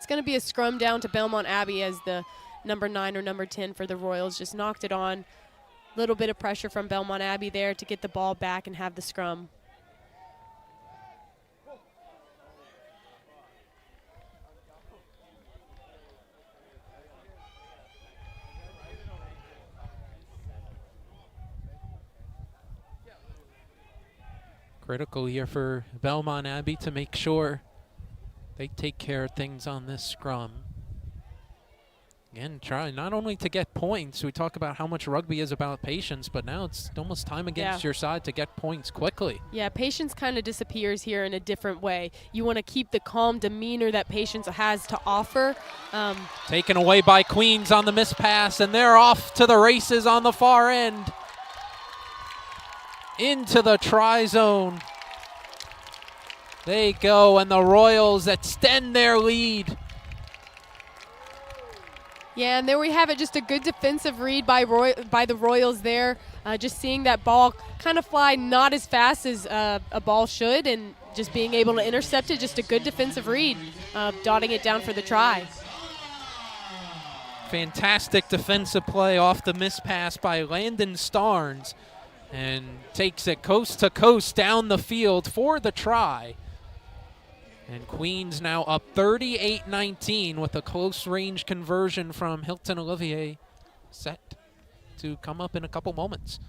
Going to be a scrum down to Belmont Abbey as the number 9 or number 10 for the Royals just knocked it on. A little bit of pressure from Belmont Abbey there to get the ball back and have the scrum. Critical here for Belmont Abbey to make sure they take care of things on this scrum. Again, try not only to get points, we talk about how much rugby is about patience, but now it's almost time against your side to get points quickly. Yeah, patience kind of disappears here in a different way. You want to keep the calm demeanor that patience has to offer. Taken away by Queens on the missed pass, and they're off to the races on the far end. Into the try zone. They go, and the Royals extend their lead. Yeah, and there we have it, just a good defensive read by the Royals there. Just seeing that ball kind of fly not as fast as a ball should, and just being able to intercept it, just a good defensive read, dotting it down for the try. Fantastic defensive play off the miss pass by Landon Starnes, and takes it coast to coast down the field for the try. And Queens now up 38-19 with a close range conversion from Hilton Olivier set to come up in a couple moments.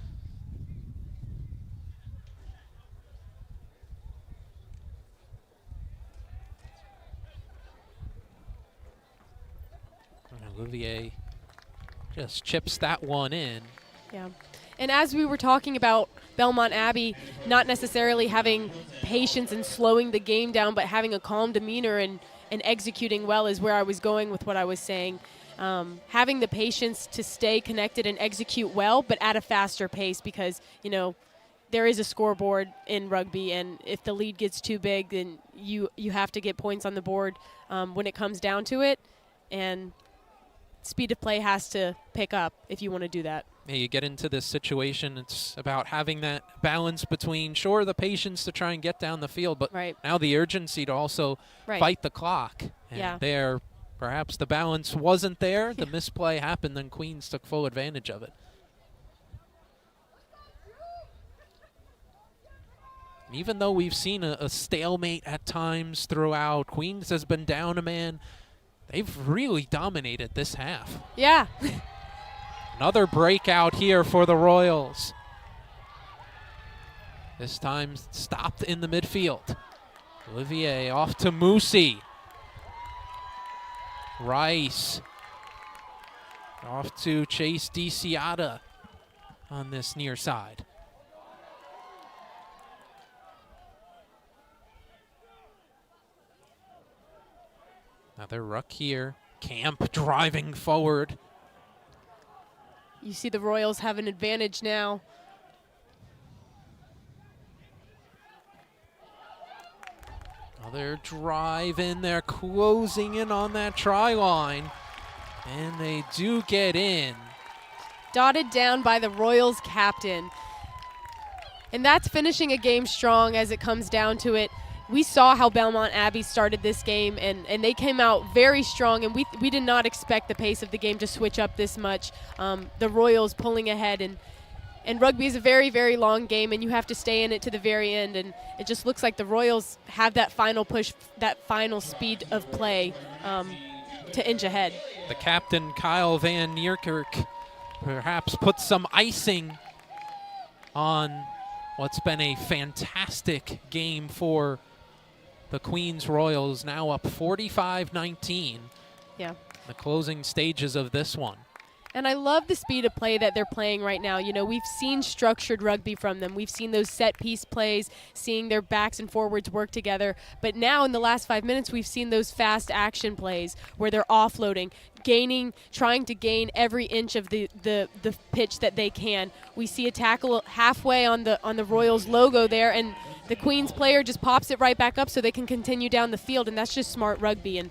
And Olivier just chips that one in. Yeah. And as we were talking about Belmont Abbey not necessarily having patience and slowing the game down, but having a calm demeanor and executing well is where I was going with what I was saying. Having the patience to stay connected and execute well, but at a faster pace, because, you know, there is a scoreboard in rugby, and if the lead gets too big, then you have to get points on the board when it comes down to it. And speed of play has to pick up if you want to do that. Yeah, you get into this situation, it's about having that balance between, sure, the patience to try and get down the field, but now the urgency to also fight the clock. And there, perhaps the balance wasn't there. The misplay happened, then Queens took full advantage of it. And even though we've seen a stalemate at times throughout, Queens has been down a man. They've really dominated this half. Yeah. Another breakout here for the Royals. This time stopped in the midfield. Olivier off to Moosey. Rice off to Chase DeCiata on this near side. Another ruck here. Camp driving forward. You see the Royals have an advantage now. They're driving, they're closing in on that try line, and they do get in. Dotted down by the Royals captain. And that's finishing a game strong as it comes down to it. We saw how Belmont Abbey started this game, and they came out very strong, and we did not expect the pace of the game to switch up this much. The Royals pulling ahead, and rugby is a very, very long game, and you have to stay in it to the very end, and it just looks like the Royals have that final push, that final speed of play to inch ahead. The captain, Kyle Van Nierkerk, perhaps puts some icing on what's been a fantastic game for the Queens Royals, now up 45-19. Yeah. The closing stages of this one. And I love the speed of play that they're playing right now. You know, we've seen structured rugby from them. We've seen those set piece plays, seeing their backs and forwards work together. But now in the last 5 minutes, we've seen those fast action plays where they're offloading, trying to gain every inch of the pitch that they can. We see a tackle halfway on the Royals logo there, and the Queens player just pops it right back up so they can continue down the field, and that's just smart rugby, and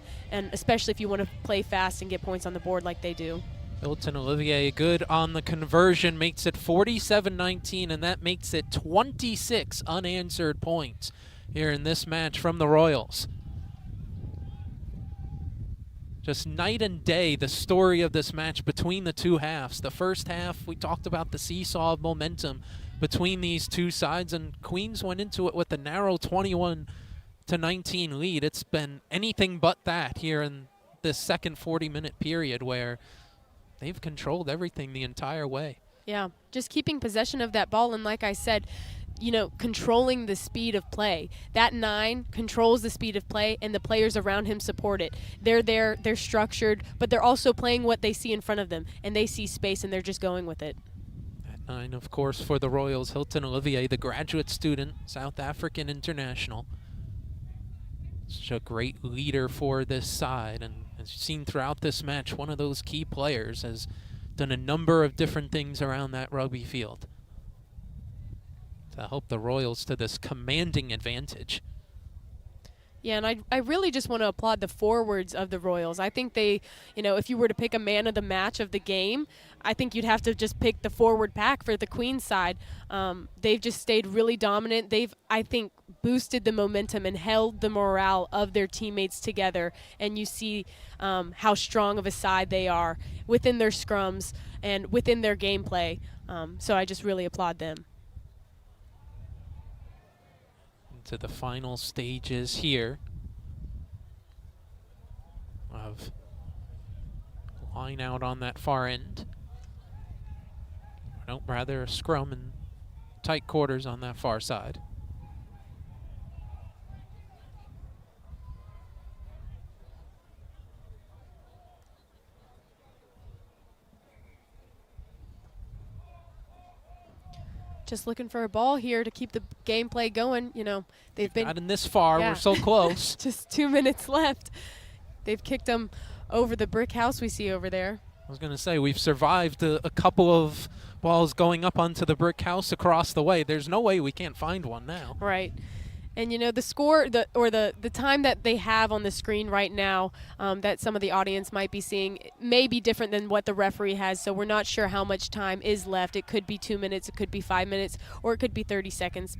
especially if you want to play fast and get points on the board like they do. Hilton Olivier good on the conversion, makes it 47-19, and that makes it 26 unanswered points here in this match from the Royals. Just night and day, the story of this match between the two halves. The first half, we talked about the seesaw of momentum between these two sides, and Queens went into it with a narrow 21-19 lead. It's been anything but that here in this second 40-minute period where they've controlled everything the entire way. Yeah, just keeping possession of that ball, and like I said, you know, controlling the speed of play. That 9 controls the speed of play, and the players around him support it. They're there, they're structured, but they're also playing what they see in front of them, and they see space, and they're just going with it. At 9, of course, for the Royals, Hilton Olivier, the graduate student, South African international. Such a great leader for this side, and as you've seen throughout this match, one of those key players has done a number of different things around that rugby field to help the Royals to this commanding advantage. Yeah, and I really just want to applaud the forwards of the Royals. I think they, you know, if you were to pick a man of the match of the game, I think you'd have to just pick the forward pack for the Queens side. They've just stayed really dominant. They've, I think, boosted the momentum and held the morale of their teammates together. And you see how strong of a side they are within their scrums and within their gameplay. So I just really applaud them. To the final stages here of line out on that far end. No, rather a scrum and tight quarters on that far side. Just looking for a ball here to keep the gameplay going. You know, they've been gotten this far. Yeah. We're so close. Just 2 minutes left. They've kicked them over the brick house we see over there. I was going to say, we've survived a couple of balls going up onto the brick house across the way. There's no way we can't find one now. Right. And, you know, the score, the time that they have on the screen right now that some of the audience might be seeing may be different than what the referee has, so we're not sure how much time is left. It could be 2 minutes, it could be 5 minutes, or it could be 30 seconds.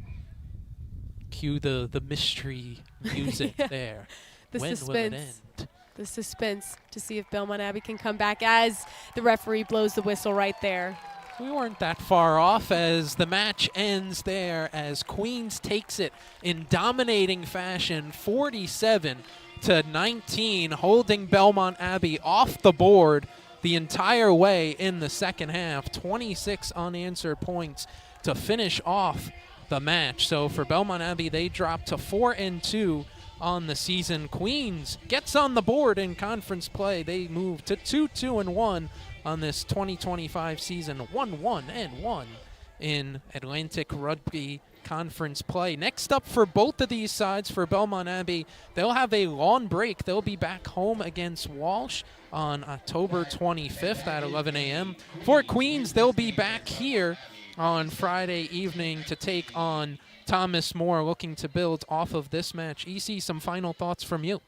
Cue the mystery music there. The when suspense. will it end? The suspense to see if Belmont Abbey can come back as the referee blows the whistle right there. We weren't that far off as the match ends there as Queens takes it in dominating fashion, 47-19, holding Belmont Abbey off the board the entire way in the second half. 26 unanswered points to finish off the match. So for Belmont Abbey, they drop to 4-2 on the season. Queens gets on the board in conference play. They move to 2-2-1 on this 2025 season, 1-1-1 in Atlantic Rugby conference play. Next up for both of these sides, for Belmont Abbey, they'll have a long break. They'll be back home against Walsh on October 25th at 11 a.m. For Queens, they'll be back here on Friday evening to take on Thomas More, looking to build off of this match. EC, some final thoughts from you?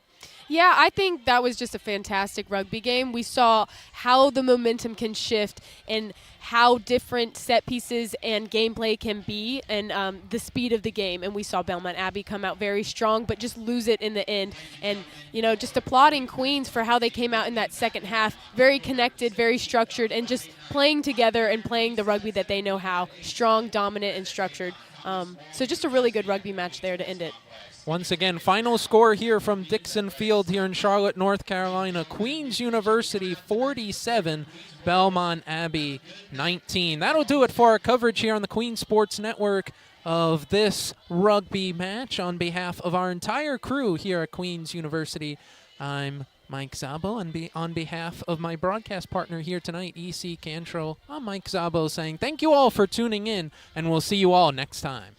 Yeah, I think that was just a fantastic rugby game. We saw how the momentum can shift and how different set pieces and gameplay can be, and the speed of the game. And we saw Belmont Abbey come out very strong, but just lose it in the end. And, you know, just applauding Queens for how they came out in that second half. Very connected, very structured, and just playing together and playing the rugby that they know how. Strong, dominant, and structured. So just a really good rugby match there to end it. Once again, final score here from Dixon Field here in Charlotte, North Carolina. Queens University 47, Belmont Abbey 19. That'll do it for our coverage here on the Queen Sports Network of this rugby match. On behalf of our entire crew here at Queens University, I'm Mike Szabo, and on behalf of my broadcast partner here tonight, EC Cantrell, I'm Mike Szabo saying thank you all for tuning in, and we'll see you all next time.